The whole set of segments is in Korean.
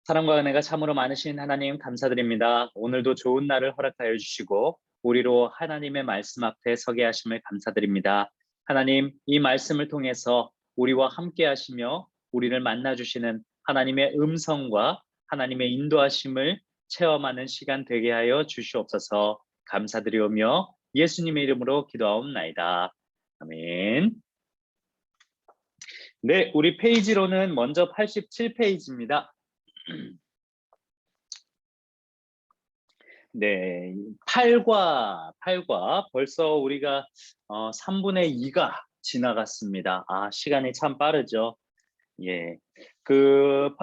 사랑과 은혜가 참으로 많으신 하나님 감사드립니다. 오늘도 좋은 날을 허락하여 주시고 우리로 하나님의 말씀 앞에 서게 하심을 감사드립니다. 하나님, 이 말씀을 통해서 우리와 함께 하시며 우리를 만나 주시는 하나님의 음성과 하나님의 인도하심을 체험하는 시간 되게 하여 주시옵소서. 감사드리오며 예수님의 이름으로 기도하옵나이다. 아멘. 네, 우리 페이지로는 먼저 87페이지입니다. 네, 8과 벌써 우리가 3분의 2가 지나갔습니다. 시간이 참 빠르죠. 예.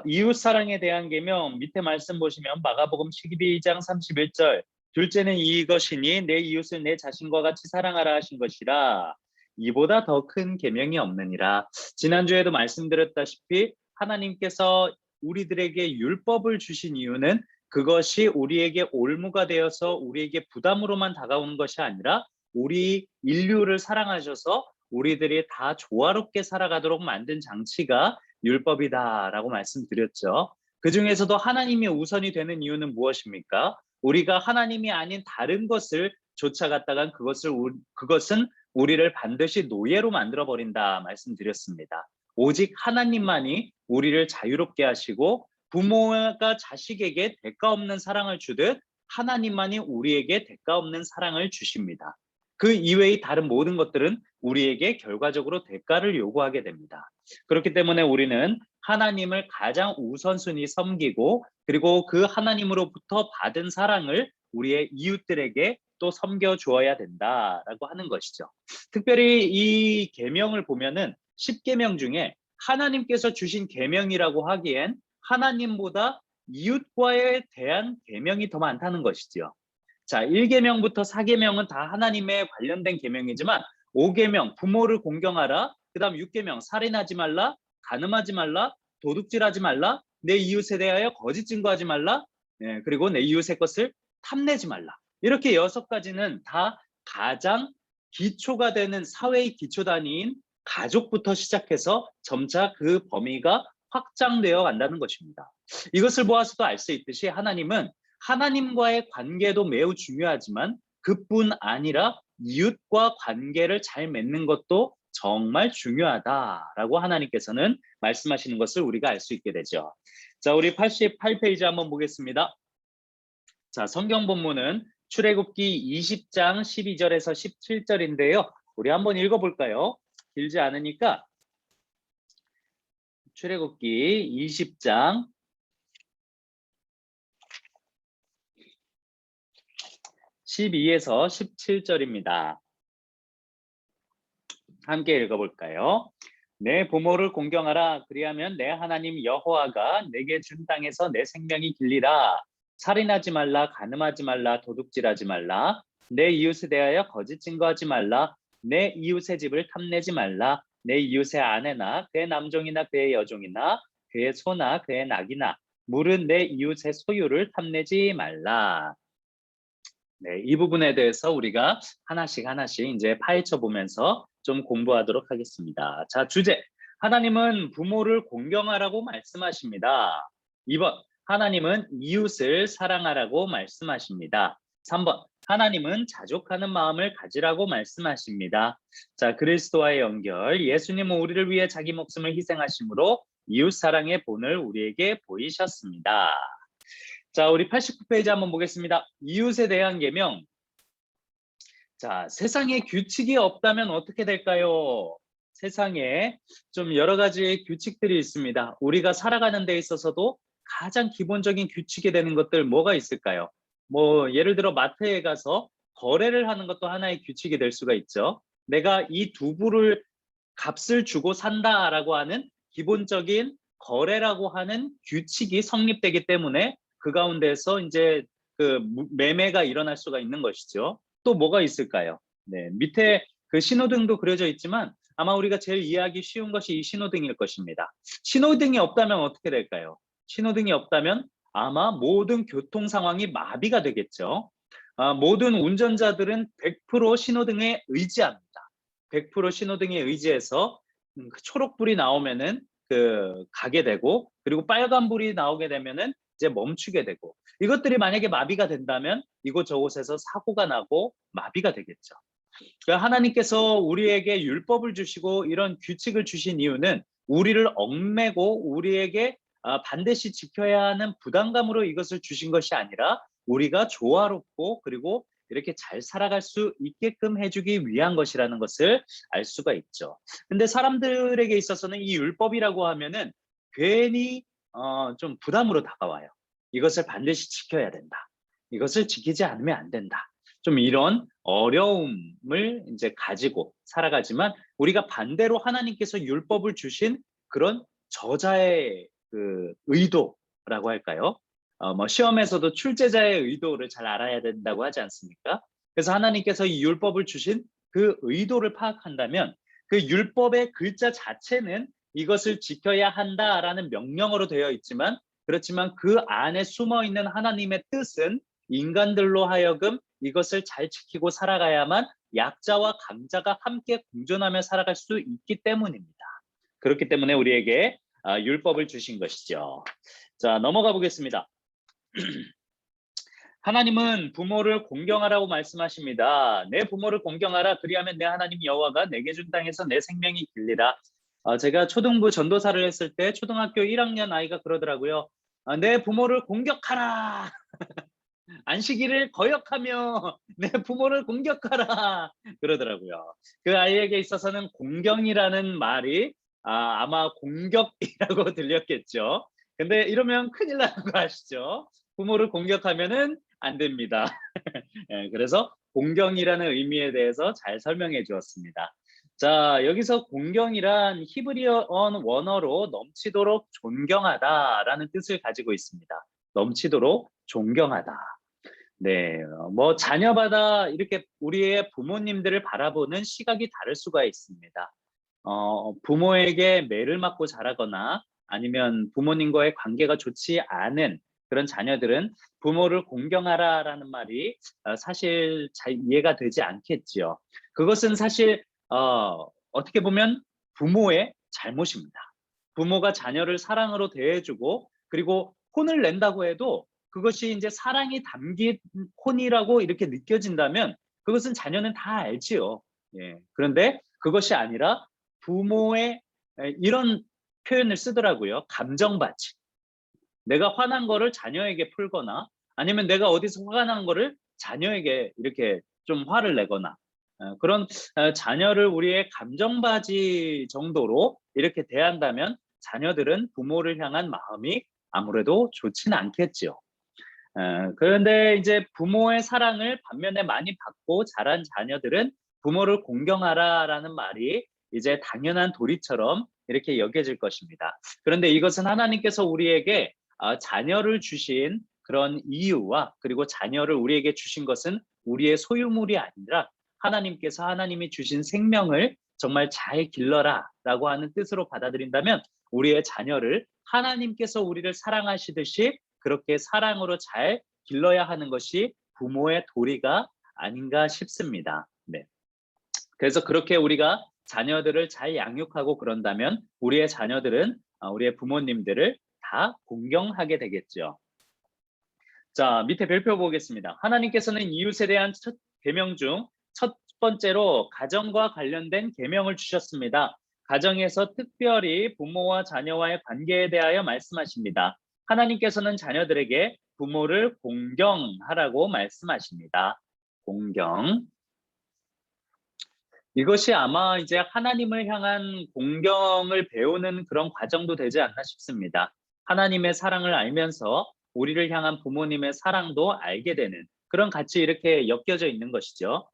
이웃 사랑에 대한 계명 밑에 말씀 보시면 마가복음 12장 31절, 둘째는 이것이니 내 이웃을 내 자신과 같이 사랑하라 하신 것이라, 이보다 더 큰 계명이 없느니라. 지난주에도 말씀드렸다시피 하나님께서 우리들에게 율법을 주신 이유는 그것이 우리에게 올무가 되어서 우리에게 부담으로만 다가오는 것이 아니라 우리 인류를 사랑하셔서 우리들이 다 조화롭게 살아가도록 만든 장치가 율법이다라고 말씀드렸죠. 그 중에서도 하나님이 우선이 되는 이유는 무엇입니까? 우리가 하나님이 아닌 다른 것을 쫓아갔다간 그것은 우리를 반드시 노예로 만들어버린다 말씀드렸습니다. 오직 하나님만이 우리를 자유롭게 하시고 부모가 자식에게 대가 없는 사랑을 주듯 하나님만이 우리에게 대가 없는 사랑을 주십니다. 그 이외의 다른 모든 것들은 우리에게 결과적으로 대가를 요구하게 됩니다. 그렇기 때문에 우리는 하나님을 가장 우선순위 섬기고, 그리고 그 하나님으로부터 받은 사랑을 우리의 이웃들에게 또 섬겨 주어야 된다라고 하는 것이죠. 특별히 이 계명을 보면은 10계명 중에 하나님께서 주신 계명이라고 하기엔 하나님보다 이웃과에 대한 계명이 더 많다는 것이죠. 자, 1계명부터 4계명은 다 하나님에 관련된 계명이지만 5계명 부모를 공경하라, 그다음 6계명 살인하지 말라, 간음하지 말라, 도둑질하지 말라, 내 이웃에 대하여 거짓 증거하지 말라, 그리고 내 이웃의 것을 탐내지 말라. 이렇게 6가지는 다 가장 기초가 되는 사회의 기초 단위인 가족부터 시작해서 점차 그 범위가 확장되어 간다는 것입니다. 이것을 보아서도 알 수 있듯이 하나님은 하나님과의 관계도 매우 중요하지만 그뿐 아니라 이웃과 관계를 잘 맺는 것도 정말 중요하다라고 하나님께서는 말씀하시는 것을 우리가 알 수 있게 되죠. 자, 우리 88페이지 한번 보겠습니다. 자, 성경 본문은 출애굽기 20장 12절에서 17절인데요. 우리 한번 읽어볼까요? 길지 않으니까 출애굽기 20장 12에서 17절입니다. 함께 읽어볼까요? 내 부모를 공경하라. 그리하면 내 하나님 여호와가 내게 준 땅에서 내 생명이 길리라. 살인하지 말라, 간음하지 말라, 도둑질하지 말라, 내 이웃에 대하여 거짓 증거하지 말라, 내 이웃의 집을 탐내지 말라, 내 이웃의 아내나 그의 남종이나 그의 여종이나 그의 소나 그의 낙이나 물은 내 이웃의 소유를 탐내지 말라. 네, 이 부분에 대해서 우리가 하나씩 이제 파헤쳐 보면서 좀 공부하도록 하겠습니다. 자, 주제. 하나님은 부모를 공경하라고 말씀하십니다. 2번. 하나님은 이웃을 사랑하라고 말씀하십니다. 3번. 하나님은 자족하는 마음을 가지라고 말씀하십니다. 자, 그리스도와의 연결. 예수님은 우리를 위해 자기 목숨을 희생하심으로 이웃 사랑의 본을 우리에게 보이셨습니다. 자, 우리 89페이지 한번 보겠습니다. 이웃에 대한 계명. 자, 세상에 규칙이 없다면 어떻게 될까요? 세상에 좀 여러 가지 규칙들이 있습니다. 우리가 살아가는 데 있어서도 가장 기본적인 규칙이 되는 것들 뭐가 있을까요? 뭐 예를 들어 마트에 가서 거래를 하는 것도 하나의 규칙이 될 수가 있죠. 내가 이 두부를 값을 주고 산다라고 하는 기본적인 거래라고 하는 규칙이 성립되기 때문에 그 가운데서 이제 그 매매가 일어날 수가 있는 것이죠. 또 뭐가 있을까요? 네, 밑에 그 신호등도 그려져 있지만 아마 우리가 제일 이해하기 쉬운 것이 이 신호등일 것입니다. 신호등이 없다면 어떻게 될까요? 신호등이 없다면 아마 모든 교통 상황이 마비가 되겠죠. 모든 운전자들은 100% 신호등에 의지합니다. 100% 신호등에 의지해서 초록불이 나오면은 가게 되고, 그리고 빨간불이 나오게 되면은 이제 멈추게 되고, 이것들이 만약에 마비가 된다면 이곳저곳에서 사고가 나고 마비가 되겠죠. 그러니까 하나님께서 우리에게 율법을 주시고 이런 규칙을 주신 이유는 우리를 얽매고 우리에게 반드시 지켜야 하는 부담감으로 이것을 주신 것이 아니라 우리가 조화롭고 그리고 이렇게 잘 살아갈 수 있게끔 해주기 위한 것이라는 것을 알 수가 있죠. 근데 사람들에게 있어서는 이 율법이라고 하면은 괜히 좀 부담으로 다가와요. 이것을 반드시 지켜야 된다. 이것을 지키지 않으면 안 된다. 좀 이런 어려움을 이제 가지고 살아가지만, 우리가 반대로 하나님께서 율법을 주신 그런 저자의 그 의도라고 할까요? 뭐 시험에서도 출제자의 의도를 잘 알아야 된다고 하지 않습니까? 그래서 하나님께서 이 율법을 주신 그 의도를 파악한다면 그 율법의 글자 자체는 이것을 지켜야 한다라는 명령어로 되어 있지만, 그렇지만 그 안에 숨어 있는 하나님의 뜻은 인간들로 하여금 이것을 잘 지키고 살아가야만 약자와 강자가 함께 공존하며 살아갈 수 있기 때문입니다. 그렇기 때문에 우리에게 율법을 주신 것이죠. 자, 넘어가 보겠습니다. 하나님은 부모를 공경하라고 말씀하십니다. 내 부모를 공경하라. 그리하면 내 하나님 여호와가 내게 준 땅에서 내 생명이 길리라. 제가 초등부 전도사를 했을 때 초등학교 1학년 아이가 그러더라고요. 내 부모를 공격하라. 안식일을 거역하며 내 부모를 공격하라 그러더라고요. 그 아이에게 있어서는 공경이라는 말이 아마 공격이라고 들렸겠죠. 근데 이러면 큰일 나는 거 아시죠? 부모를 공격하면은 안 됩니다. 예, 그래서 공경이라는 의미에 대해서 잘 설명해 주었습니다. 자, 여기서 공경이란 히브리어 원어로 넘치도록 존경하다라는 뜻을 가지고 있습니다. 넘치도록 존경하다. 네, 뭐 자녀마다 이렇게 우리의 부모님들을 바라보는 시각이 다를 수가 있습니다. 부모에게 매를 맞고 자라거나 아니면 부모님과의 관계가 좋지 않은 그런 자녀들은 부모를 공경하라라는 말이 사실 잘 이해가 되지 않겠지요. 그것은 사실 어떻게 보면 부모의 잘못입니다. 부모가 자녀를 사랑으로 대해주고 그리고 혼을 낸다고 해도 그것이 이제 사랑이 담긴 혼이라고 이렇게 느껴진다면 그것은 자녀는 다 알지요. 예. 그런데 그것이 아니라 부모의 이런 표현을 쓰더라고요. 감정받지. 내가 화난 거를 자녀에게 풀거나 아니면 내가 어디서 화가 난 거를 자녀에게 이렇게 좀 화를 내거나 그런 자녀를 우리의 감정받이 정도로 이렇게 대한다면 자녀들은 부모를 향한 마음이 아무래도 좋지는 않겠죠. 그런데 이제 부모의 사랑을 반면에 많이 받고 자란 자녀들은 부모를 공경하라라는 말이 이제 당연한 도리처럼 이렇게 여겨질 것입니다. 그런데 이것은 하나님께서 우리에게 자녀를 주신 그런 이유와 그리고 자녀를 우리에게 주신 것은 우리의 소유물이 아니라 하나님께서 하나님이 주신 생명을 정말 잘 길러라 라고 하는 뜻으로 받아들인다면 우리의 자녀를 하나님께서 우리를 사랑하시듯이 그렇게 사랑으로 잘 길러야 하는 것이 부모의 도리가 아닌가 싶습니다. 네. 그래서 그렇게 우리가 자녀들을 잘 양육하고 그런다면 우리의 자녀들은 우리의 부모님들을 다 공경하게 되겠죠. 자, 밑에 별표 보겠습니다. 하나님께서는 이웃에 대한 첫 계명 중 첫 번째로 가정과 관련된 계명을 주셨습니다. 가정에서 특별히 부모와 자녀와의 관계에 대하여 말씀하십니다. 하나님께서는 자녀들에게 부모를 공경하라고 말씀하십니다. 공경. 이것이 아마 이제 하나님을 향한 공경을 배우는 그런 과정도 되지 않나 싶습니다. 하나님의 사랑을 알면서 우리를 향한 부모님의 사랑도 알게 되는 그런 같이 이렇게 엮여져 있는 것이죠.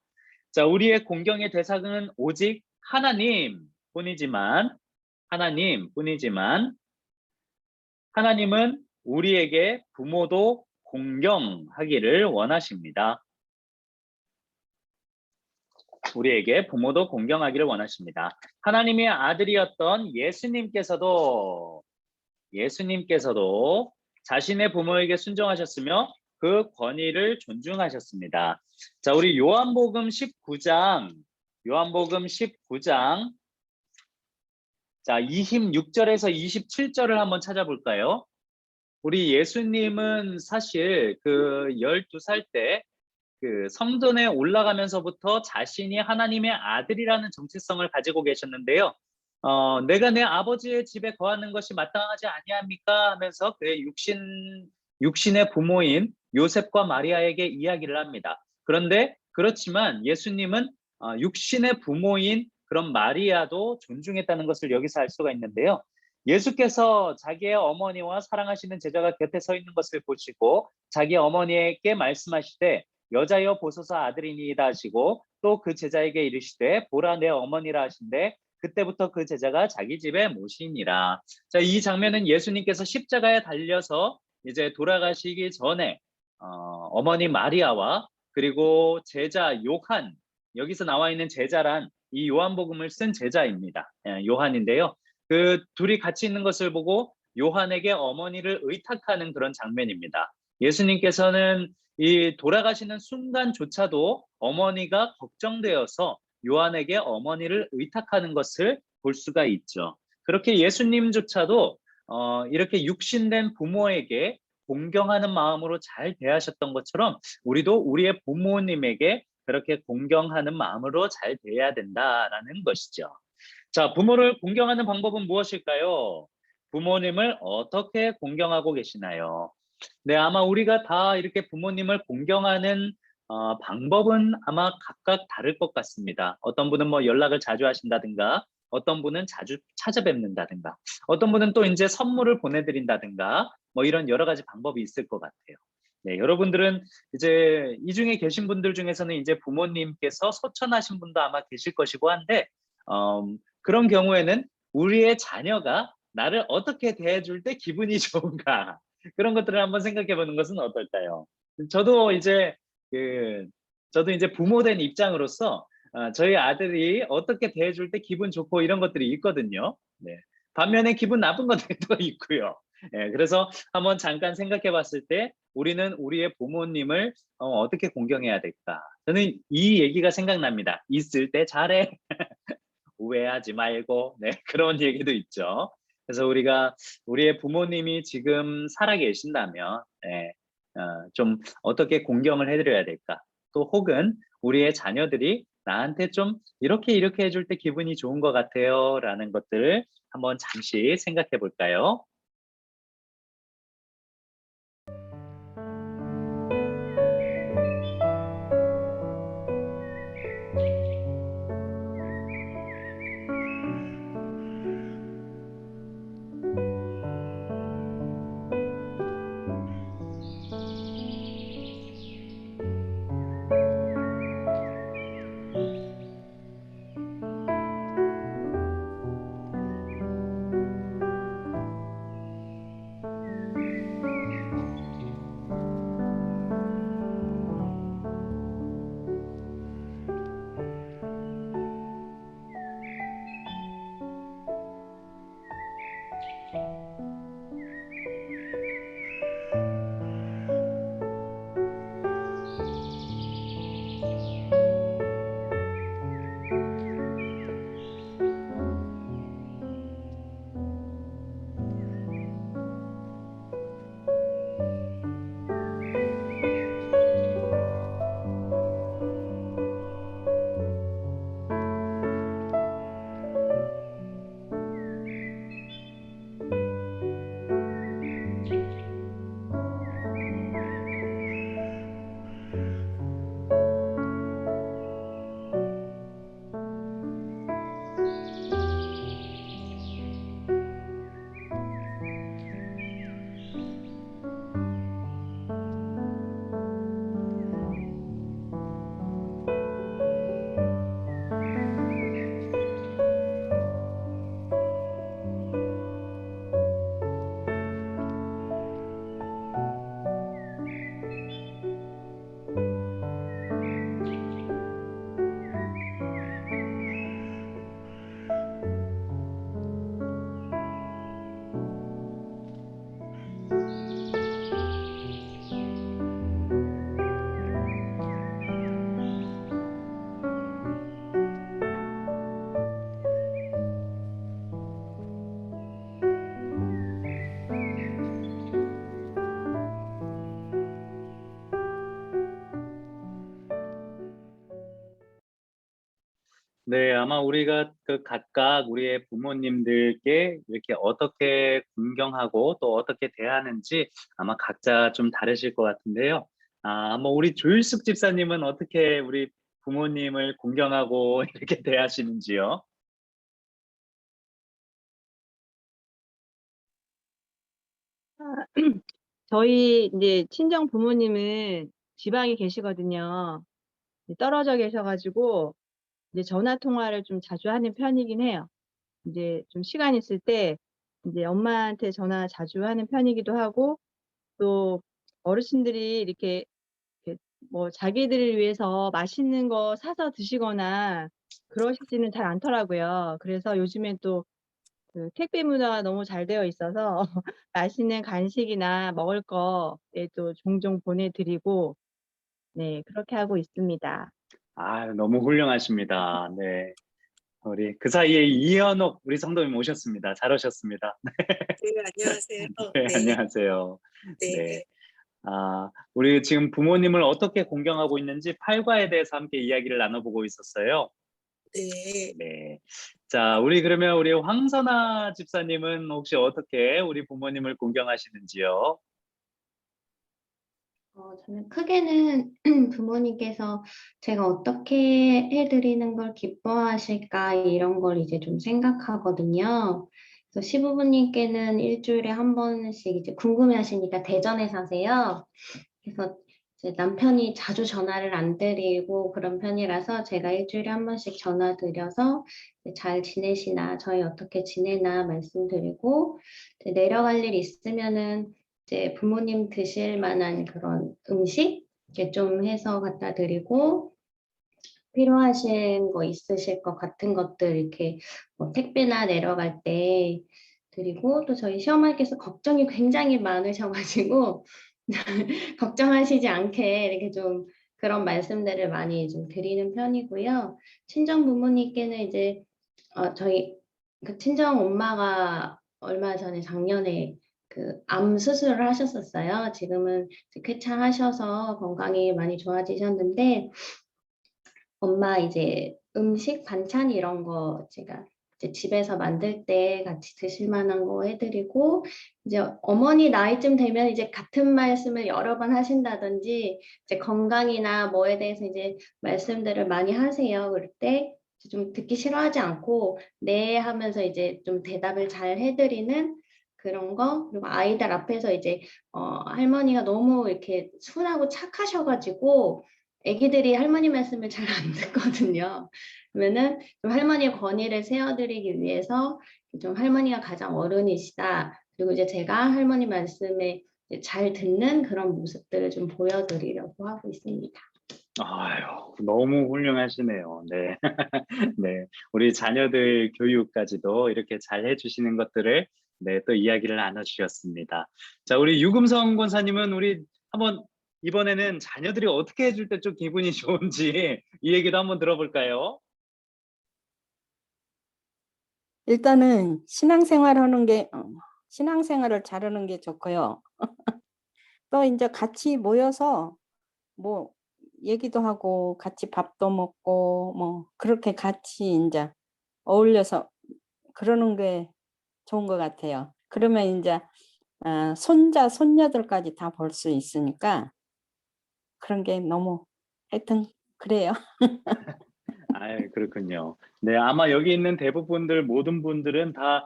자, 우리의 공경의 대상은 오직 하나님뿐이지만 하나님은 우리에게 부모도 공경하기를 원하십니다. 우리에게 부모도 공경하기를 원하십니다. 하나님의 아들이었던 예수님께서도 자신의 부모에게 순종하셨으며 그 권위를 존중하셨습니다. 자, 우리 요한복음 19장 자, 26절에서 27절을 한번 찾아볼까요? 우리 예수님은 사실 그 12살 때 그 성전에 올라가면서부터 자신이 하나님의 아들이라는 정체성을 가지고 계셨는데요. 내가 내 아버지의 집에 거하는 것이 마땅하지 아니합니까? 하면서 그의 육신의 부모인 요셉과 마리아에게 이야기를 합니다. 그런데 그렇지만 예수님은 육신의 부모인 그런 마리아도 존중했다는 것을 여기서 알 수가 있는데요. 예수께서 자기의 어머니와 사랑하시는 제자가 곁에 서 있는 것을 보시고 자기 어머니에게 말씀하시되 여자여 보소서 아들이니이다 하시고 또 그 제자에게 이르시되 보라 내 어머니라 하신데 그때부터 그 제자가 자기 집에 모시니라. 자, 이 장면은 예수님께서 십자가에 달려서 이제 돌아가시기 전에 어머니 마리아와 그리고 제자 요한, 여기서 나와 있는 제자란 이 요한복음을 쓴 제자입니다. 요한인데요. 그 둘이 같이 있는 것을 보고 요한에게 어머니를 의탁하는 그런 장면입니다. 예수님께서는 이 돌아가시는 순간조차도 어머니가 걱정되어서 요한에게 어머니를 의탁하는 것을 볼 수가 있죠. 그렇게 예수님조차도 이렇게 육신된 부모에게 공경하는 마음으로 잘 대하셨던 것처럼 우리도 우리의 부모님에게 그렇게 공경하는 마음으로 잘 대해야 된다라는 것이죠. 자, 부모를 공경하는 방법은 무엇일까요? 부모님을 어떻게 공경하고 계시나요? 네, 아마 우리가 다 이렇게 부모님을 공경하는 방법은 아마 각각 다를 것 같습니다. 어떤 분은 뭐 연락을 자주 하신다든가, 어떤 분은 자주 찾아뵙는다든가, 어떤 분은 또 이제 선물을 보내드린다든가, 뭐 이런 여러 가지 방법이 있을 것 같아요. 네, 여러분들은 이제 이 중에 계신 분들 중에서는 이제 부모님께서 소천하신 분도 아마 계실 것이고 한데, 그런 경우에는 우리의 자녀가 나를 어떻게 대해줄 때 기분이 좋은가, 그런 것들을 한번 생각해 보는 것은 어떨까요? 저도 이제 그 저도 이제 부모 된 입장으로서 저희 아들이 어떻게 대해줄 때 기분 좋고 이런 것들이 있거든요. 네. 반면에 기분 나쁜 것들이 또 있고요. 예, 그래서 한번 잠깐 생각해 봤을 때 우리는 우리의 부모님을 어떻게 공경해야 될까? 저는 이 얘기가 생각납니다. 있을 때 잘해. 오해하지 말고. 네, 그런 얘기도 있죠. 그래서 우리가 우리의 부모님이 지금 살아 계신다면 네, 좀 어떻게 공경을 해드려야 될까? 또 혹은 우리의 자녀들이 나한테 좀 이렇게 해줄 때 기분이 좋은 것 같아요 라는 것들을 한번 잠시 생각해 볼까요? 네, 아마 우리가 그 각각 우리의 부모님들께 이렇게 어떻게 존경하고 또 어떻게 대하는지 아마 각자 좀 다르실 것 같은데요. 뭐 우리 조일숙 집사님은 어떻게 우리 부모님을 공경하고 이렇게 대하시는지요? 아 저희 인제 친정 부모님은 지방에 계시거든요. 이제 떨어져 계셔 가지고 이제 전화 통화를 좀 자주 하는 편이긴 해요. 인제 좀 시간 있을 때 인제 엄마한테 전화 자주 하는 편이기도 하고, 또 어르신들이 이렇게 뭐 자기들을 위해서 맛있는 거 사서 드시거나 그러시지는 잘 않더라고요. 그래서 요즘엔 또 그 택배 문화가 너무 잘 되어 있어서 맛있는 간식이나 먹을 거 예 또 종종 보내 드리고, 네 그렇게 하고 있습니다. 너무 훌륭하십니다. 네. 우리 그 사이에 이현옥 우리 성도님 오셨습니다. 잘 오셨습니다. 네, 안녕하세요. 네, 네. 안녕하세요. 네. 네. 우리 지금 부모님을 어떻게 공경하고 있는지 팔과에 대해서 함께 이야기를 나눠보고 있었어요. 네. 네. 자, 우리 그러면 우리 황선아 집사님은 혹시 어떻게 우리 부모님을 공경하시는지요? 저는 크게는 부모님께서 제가 어떻게 해 드리는 걸 기뻐하실까 이런 걸 이제 좀 생각하거든요. 그래서 시부모님께는 일 주일에 한 번씩 이제 궁금해하시니까 대전에 사세요. 그래서 이제 남편이 자주 전화를 안 드리고 그런 편이라서 제가 일 주일에 한 번씩 전화 드려서 이제 "잘 지내시나? 저희 어떻게 지내나?" 말씀드리고, 이제 내려갈 일 있으면은 이제 부모님 드실 만한 그런 음식 이렇게 좀 해서 갖다 드리고, 필요하신 거 있으실 것 같은 것들 이렇게 뭐 택배나 내려갈 때 드리고, 또 저희 시어머니께서 걱정이 굉장히 많으셔 가지고 걱정하시지 않게 이렇게 좀 그런 말씀들을 많이 좀 드리는 편이고요. 친정 부모님께는 이제 저희 그 친정 엄마가 얼마 전에 작년에 그 암 수술을 하셨었어요. 지금은 이제 쾌차하셔서 건강이 많이 좋아지셨는데, 엄마 이제 음식 반찬 이런 거 제가 이제 집에서 만들 때 같이 드실 만한 거 해 드리고, 이제 어머니 나이쯤 되면 이제 같은 말씀을 여러 번 하신다든지 이제 건강이나 뭐에 대해서 이제 말씀들을 많이 하세요. 그럴 때 이제 좀 듣기 싫어하지 않고 "네." 하면서 이제 좀 대답을 잘 해 드리는 그런 거. 그리고 아이들 앞에서 이제 할머니가 너무 이렇게 순하고 착하셔 가지고 애기들이 할머니 말씀을 잘 안 듣거든요. 그러면은 좀 할머니의 권위를 세워 드리기 위해서 좀 할머니가 가장 어른이시다, 그리고 이제 제가 할머니 말씀에 이제 잘 듣는 그런 모습들을 좀 보여 드리려고 하고 있습니다. 아유, 너무 훌륭하시네요. 네. 네. 우리 자녀들 교육까지도 이렇게 잘 해주시는 것들을 네, 또 이야기를 나눠주셨습니다. 자, 우리 유금성 권사님은 우리 한번 이번에는 자녀들이 어떻게 해줄 때 좀 기분이 좋은지 이 얘기도 한번 들어볼까요? 일단은 신앙생활을 잘하는 게 좋고요. 또 인제 같이 모여서 뭐 얘기도 하고 같이 밥도 먹고 뭐 그렇게 같이 인제 어울려서 그러는 게 좋은 것 같아요. 그러면 인제 손자, 손녀들까지 다 볼 수 있으니까 그런 게 너무 하여튼 그래요. 그렇군요. 네, 아마 여기 있는 대부분들 모든 분들은 다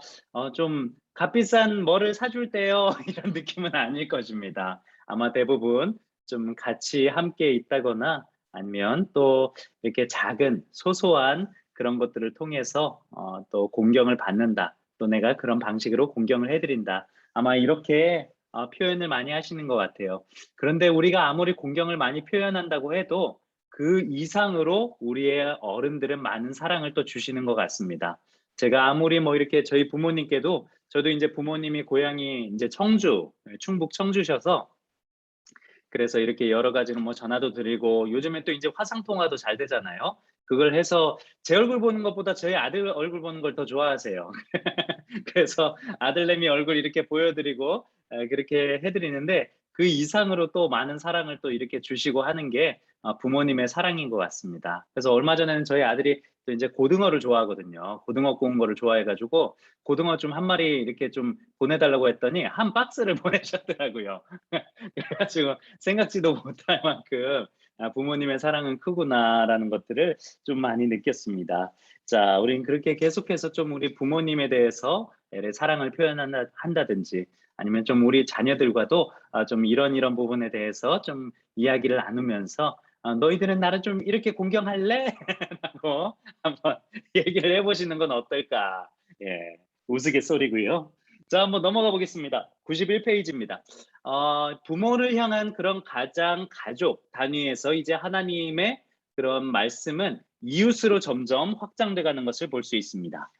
좀 값비싼 뭐를 사줄 때요 이런 느낌은 아닐 것입니다. 아마 대부분 좀 같이 함께 있다거나 아니면 또 이렇게 작은 소소한 그런 것들을 통해서 또 공경을 받는다. 또 내가 그런 방식으로 공경을 해 드린다. 아마 이렇게 표현을 많이 하시는 것 같아요. 그런데 우리가 아무리 공경을 많이 표현한다고 해도 그 이상으로 우리의 어른들은 많은 사랑을 또 주시는 것 같습니다. 제가 아무리 뭐 이렇게 저희 부모님께도 저도 이제 부모님이 고향이 이제 청주, 충북 청주셔서 그래서 이렇게 여러 가지로 뭐 전화도 드리고 요즘에 또 이제 화상 통화도 잘 되잖아요. 그걸 해서 제 얼굴 보는 것보다 저희 아들 얼굴 보는 걸 더 좋아하세요. 그래서 아들내미 얼굴 이렇게 보여드리고 그렇게 해드리는데 그 이상으로 또 많은 사랑을 또 이렇게 주시고 하는 게 부모님의 사랑인 것 같습니다. 그래서 얼마 전에는 저희 아들이 또 이제 고등어를 좋아하거든요. 고등어 구운 거를 좋아해가지고 고등어 좀 한 마리 이렇게 좀 보내달라고 했더니 한 박스를 보내셨더라고요. 그래가지고 생각지도 못할 만큼 부모님의 사랑은 크구나라는 것들을 좀 많이 느꼈습니다. 자, 우린 그렇게 계속해서 좀 우리 부모님에 대해서 사랑을 표현한다든지 아니면 좀 우리 자녀들과도 좀 이런 부분에 대해서 좀 이야기를 나누면서 너희들은 나를 좀 이렇게 공경할래? 라고 한번 얘기를 해보시는 건 어떨까? 예, 우스갯소리고요. 자, 한번 넘어가 보겠습니다. 91페이지입니다. 부모를 향한 그런 가장 가족 단위에서 이제 하나님의 그런 말씀은 이웃으로 점점 확장돼 가는 것을 볼 수 있습니다.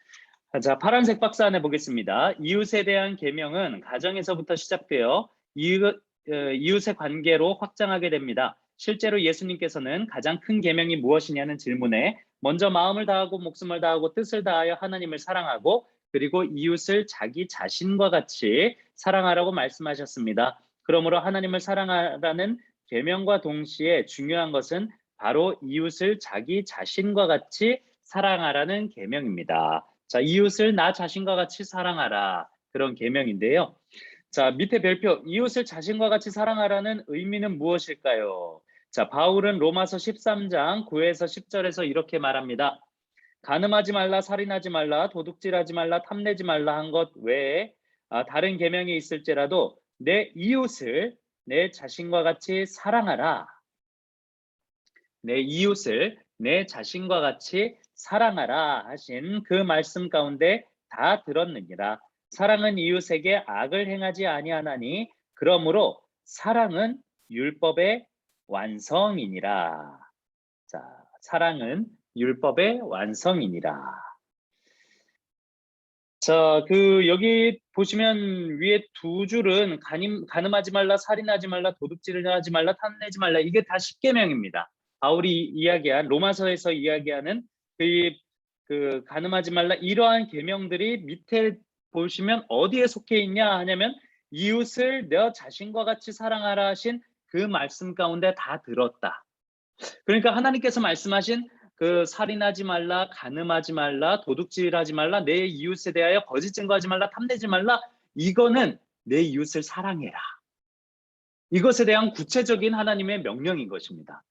자, 파란색 박스 안에 보겠습니다. 이웃에 대한 계명은 가정에서부터 시작되어 이웃의 관계로 확장하게 됩니다. 실제로 예수님께서는 가장 큰 계명이 무엇이냐는 질문에 먼저 마음을 다하고 목숨을 다하고 뜻을 다하여 하나님을 사랑하고 그리고 이웃을 자기 자신과 같이 사랑하라고 말씀하셨습니다. 그러므로 하나님을 사랑하라는 계명과 동시에 중요한 것은 바로 이웃을 자기 자신과 같이 사랑하라는 계명입니다. 자, 이웃을 나 자신과 같이 사랑하라. 그런 계명인데요. 자, 밑에 별표 이웃을 자신과 같이 사랑하라는 의미는 무엇일까요? 자, 바울은 로마서 13장 9에서 10절에서 이렇게 말합니다. 간음하지 말라, 살인하지 말라, 도둑질하지 말라, 탐내지 말라 한 것 외에 다른 계명이 있을지라도 내 이웃을 내 자신과 같이 사랑하라. 내 이웃을 내 자신과 같이 사랑하라 하신 그 말씀 가운데 다 들었느니라. 사랑은 이웃에게 악을 행하지 아니하나니 그러므로 사랑은 율법의 완성이니라. 자, 사랑은 율법의 완성이니라. 자, 여기 보시면 위에 두 줄은 간음하지 말라, 살인하지 말라, 도둑질을 하지 말라, 탐내지 말라. 이게 다 십계명입니다. 바울이 이야기한 로마서에서 이야기하는 그 간음하지 말라 이러한 계명들이 밑에 보시면 어디에 속해 있냐 하냐면 이웃을 너 자신과 같이 사랑하라 하신 그 말씀 가운데 다 들었다. 그러니까 하나님께서 말씀하신 그 살인하지 말라, 간음하지 말라, 도둑질하지 말라, 내 이웃에 대하여 거짓 증거하지 말라, 탐내지 말라. 이거는 내 이웃을 사랑해라. 이것에 대한 구체적인 하나님의 명령인 것입니다.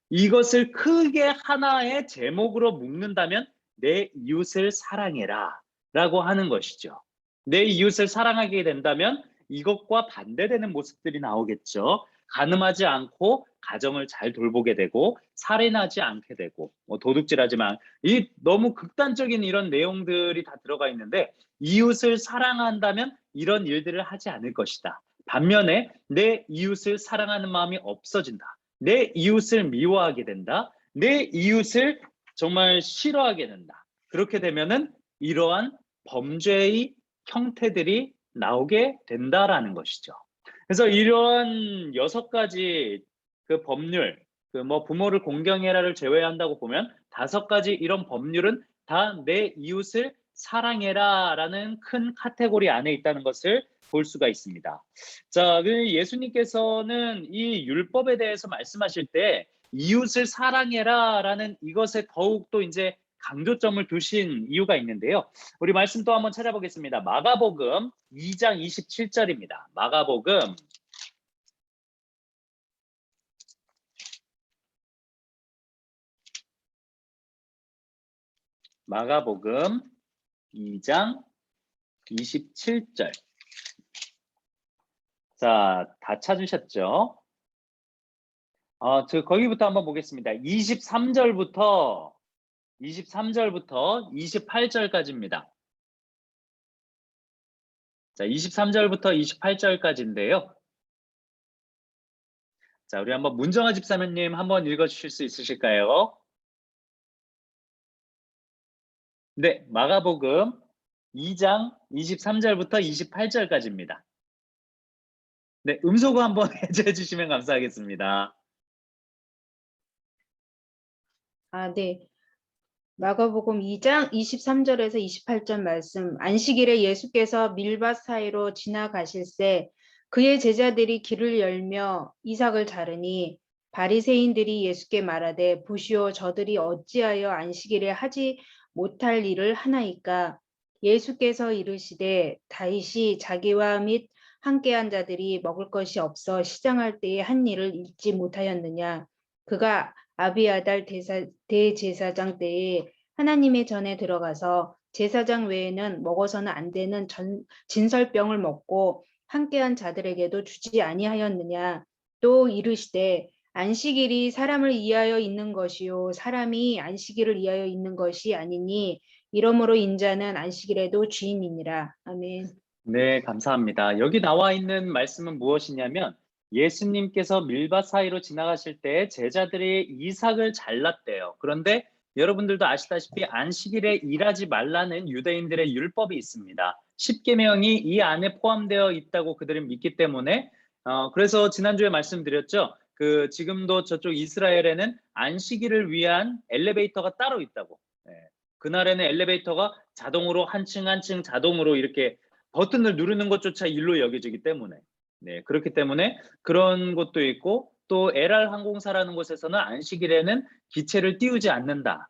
이것을 크게 하나의 제목으로 묶는다면 내 이웃을 사랑해라 라고 하는 것이죠. 내 이웃을 사랑하게 된다면 이것과 반대되는 모습들이 나오겠죠. 간음하지 않고 가정을 잘 돌보게 되고 살인하지 않게 되고 도둑질하지만 이 너무 극단적인 이런 내용들이 다 들어가 있는데 이웃을 사랑한다면 이런 일들을 하지 않을 것이다. 반면에 내 이웃을 사랑하는 마음이 없어진다. 내 이웃을 미워하게 된다. 내 이웃을 정말 싫어하게 된다. 그렇게 되면은 이러한 범죄의 형태들이 나오게 된다라는 것이죠. 그래서 이러한 6가지 그 법률, 부모를 공경해라를 제외한다고 보면 5가지 이런 법률은 다 내 이웃을 사랑해라라는 큰 카테고리 안에 있다는 것을 볼 수가 있습니다. 자, 예수님께서는 이 율법에 대해서 말씀하실 때 이웃을 사랑해라라는 이것에 더욱 또 이제 강조점을 두신 이유가 있는데요. 우리 말씀 또 한번 찾아보겠습니다. 마가복음 2장 27절입니다. 마가복음 2장 27절. 자, 다 찾으셨죠? 거기부터 한번 보겠습니다. 23절부터 28절까지입니다. 자, 23절부터 28절까지인데요. 자, 우리 한번 문정아 집사님 한번 읽어주실 수 있으실까요? 네, 마가복음 2장 23절부터 28절까지입니다. 네, 음소거 한번 해제해 주시면 감사하겠습니다. 네. 마가복음 2장 23절에서 28절 말씀. 안식일에 예수께서 밀밭 사이로 지나가실새 그의 제자들이 길을 열며 이삭을 자르니 바리새인들이 예수께 말하되 보시오 저들이 어찌하여 안식일에 하지 못할 일을 하나이까. 예수께서 이르시되 다윗이 자기와 및 함께한 자들이 먹을 것이 없어 시장할 때에 한 일을 잊지 못하였느냐. 그가 아비아달 대제사장 때에 하나님의 전에 들어가서 제사장 외에는 먹어서는 안 되는 진설병을 먹고 함께한 자들에게도 주지 아니하였느냐. 또 이르시되 안식일이 사람을 위하여 있는 것이요 사람이 안식일을 위하여 있는 것이 아니니 이러므로 인자는 안식일에도 주인이니라. 아멘. 네, 감사합니다. 여기 나와 있는 말씀은 무엇이냐면 예수님께서 밀밭 사이로 지나가실 때 제자들이 이삭을 잘랐대요. 그런데 여러분들도 아시다시피 안식일에 일하지 말라는 유대인들의 율법이 있습니다. 십계명이 이 안에 포함되어 있다고 그들이 믿기 때문에 그래서 지난주에 말씀드렸죠. 지금도 저쪽 이스라엘에는 안식일을 위한 엘리베이터가 따로 있다고. 그날에는 엘리베이터가 자동으로 한 층 한 층 자동으로 이렇게 버튼을 누르는 것조차 일로 여겨지기 때문에 그렇기 때문에 그런 것도 있고 또 LR 항공사라는 곳에서는 안식일에는 기체를 띄우지 않는다.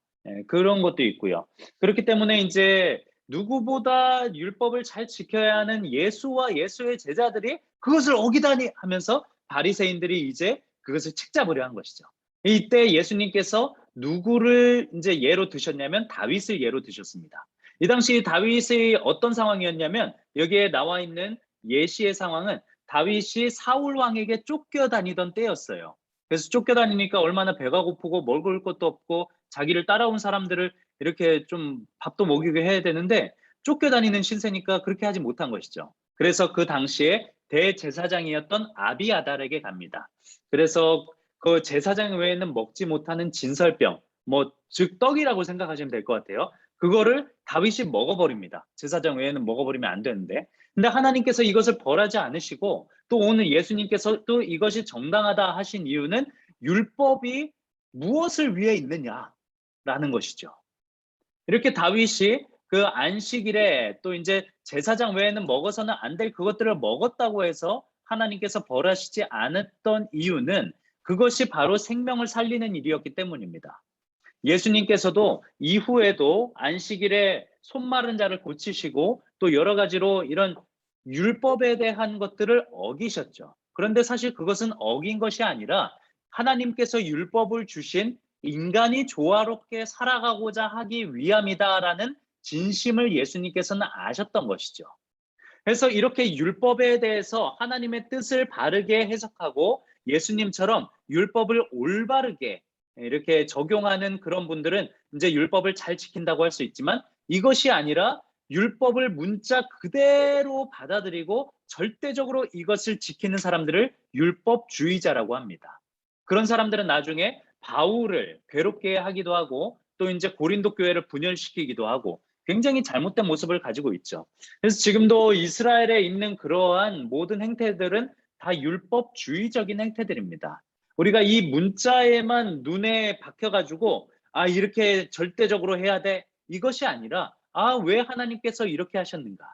그런 것도 있고요. 그렇기 때문에 이제 누구보다 율법을 잘 지켜야 하는 예수와 예수의 제자들이 그것을 어기다니 하면서 바리새인들이 이제 그것을 책잡으려 한 것이죠. 이때 예수님께서 누구를 이제 예로 드셨냐면 다윗을 예로 드셨습니다. 이 당시 다윗의 어떤 상황이었냐면 여기에 나와 있는 예시의 상황은 다윗이 사울 왕에게 쫓겨다니던 때였어요. 그래서 쫓겨다니니까 얼마나 배가 고프고 먹을 것도 없고 자기를 따라온 사람들을 이렇게 좀 밥도 먹이고 해야 되는데 쫓겨다니는 신세니까 그렇게 하지 못한 것이죠. 그래서 그 당시에 대제사장이었던 아비아달에게 갑니다. 그래서 그 제사장 외에는 먹지 못하는 진설병, 즉 떡이라고 생각하시면 될 것 같아요. 그거를 다윗이 먹어버립니다. 제사장 외에는 먹어버리면 안 되는데. 근데 하나님께서 이것을 벌하지 않으시고 또 오늘 예수님께서 또 이것이 정당하다 하신 이유는 율법이 무엇을 위해 있느냐라는 것이죠. 이렇게 다윗이 그 안식일에 또 이제 제사장 외에는 먹어서는 안 될 그것들을 먹었다고 해서 하나님께서 벌하시지 않았던 이유는 그것이 바로 생명을 살리는 일이었기 때문입니다. 예수님께서도 이후에도 안식일에 손 마른 자를 고치시고 또 여러 가지로 이런 율법에 대한 것들을 어기셨죠. 그런데 사실 그것은 어긴 것이 아니라 하나님께서 율법을 주신 인간이 조화롭게 살아가고자 하기 위함이다라는 진심을 예수님께서는 아셨던 것이죠. 그래서 이렇게 율법에 대해서 하나님의 뜻을 바르게 해석하고 예수님처럼 율법을 올바르게 이렇게 적용하는 그런 분들은 이제 율법을 잘 지킨다고 할 수 있지만 이것이 아니라 율법을 문자 그대로 받아들이고 절대적으로 이것을 지키는 사람들을 율법주의자라고 합니다. 그런 사람들은 나중에 바울을 괴롭게 하기도 하고 또 이제 고린도 교회를 분열시키기도 하고 굉장히 잘못된 모습을 가지고 있죠. 그래서 지금도 이스라엘에 있는 그러한 모든 행태들은 다 율법주의적인 행태들입니다. 우리가 이 문자에만 눈에 박혀가지고 이렇게 절대적으로 해야 돼 이것이 아니라 왜 하나님께서 이렇게 하셨는가,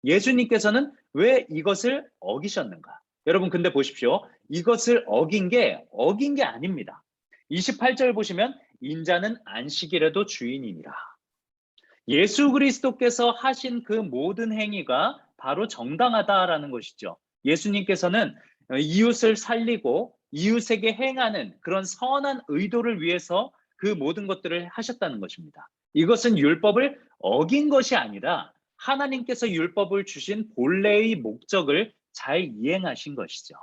예수님께서는 왜 이것을 어기셨는가. 여러분 근데 보십시오. 이것을 어긴 게 아닙니다. 28절 보시면 인자는 안식일에도 주인이니라. 예수 그리스도께서 하신 그 모든 행위가 바로 정당하다라는 것이죠. 예수님께서는 이웃을 살리고 이웃에게 행하는 그런 선한 의도를 위해서 그 모든 것들을 하셨다는 것입니다. 이것은 율법을 어긴 것이 아니라 하나님께서 율법을 주신 본래의 목적을 잘 이행하신 것이죠.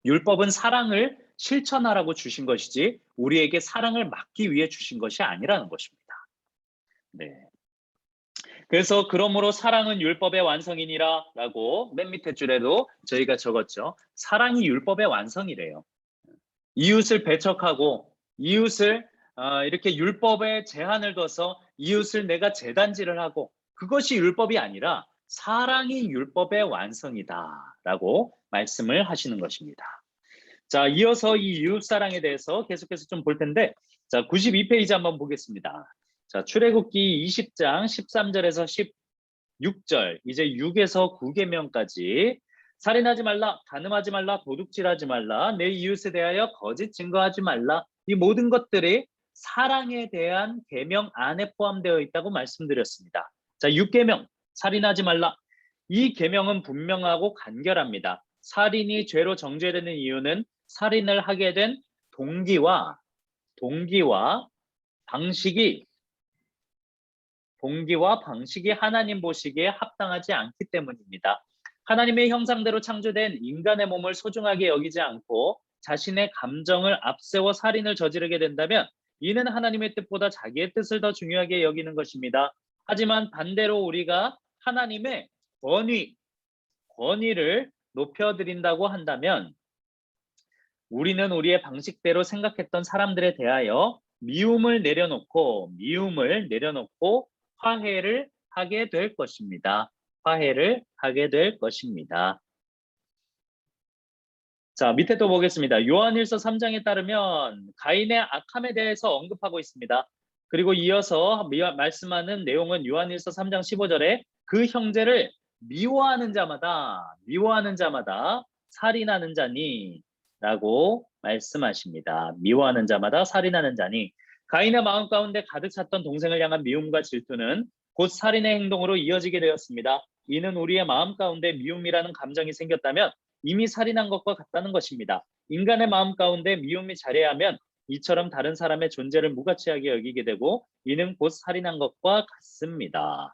율법은 사랑을 실천하라고 주신 것이지 우리에게 사랑을 막기 위해 주신 것이 아니라는 것입니다. 네. 그래서 그러므로 사랑은 율법의 완성이니라 라고 맨 밑에 줄에도 저희가 적었죠. 사랑이 율법의 완성이래요. 이웃을 배척하고 이웃을 이렇게 율법에 제한을 둬서 이웃을 내가 재단지를 하고 그것이 율법이 아니라 사랑이 율법의 완성이다 라고 말씀을 하시는 것입니다. 자, 이어서 이 이웃사랑에 대해서 계속해서 좀 볼 텐데, 자, 92페이지 한번 보겠습니다. 자, 출애굽기 20장 13절에서 16절, 이제 6에서 9계명까지 살인하지 말라, 간음하지 말라, 도둑질하지 말라, 내 이웃에 대하여 거짓 증거하지 말라. 이 모든 것들이 사랑에 대한 계명 안에 포함되어 있다고 말씀드렸습니다. 자, 6계명 살인하지 말라. 이 계명은 분명하고 간결합니다. 살인이 죄로 정죄되는 이유는 살인을 하게 된 동기와 방식이 하나님 보시기에 합당하지 않기 때문입니다. 하나님의 형상대로 창조된 인간의 몸을 소중하게 여기지 않고 자신의 감정을 앞세워 살인을 저지르게 된다면 이는 하나님의 뜻보다 자기의 뜻을 더 중요하게 여기는 것입니다. 하지만 반대로 우리가 하나님의 권위를 높여드린다고 한다면 우리는 우리의 방식대로 생각했던 사람들에 대하여 미움을 내려놓고 화해를 하게 될 것입니다. 자, 밑에 또 보겠습니다. 요한일서 3장에 따르면 가인의 악함에 대해서 언급하고 있습니다. 그리고 이어서 말씀하는 내용은 요한일서 3장 15절에 그 형제를 미워하는 자마다 살인하는 자니 라고 말씀하십니다. 미워하는 자마다 살인하는 자니. 가인의 마음 가운데 가득 찼던 동생을 향한 미움과 질투는 곧 살인의 행동으로 이어지게 되었습니다. 이는 우리의 마음 가운데 미움이라는 감정이 생겼다면 이미 살인한 것과 같다는 것입니다. 인간의 마음 가운데 미움이 자리하면 이처럼 다른 사람의 존재를 무가치하게 여기게 되고 이는 곧 살인한 것과 같습니다.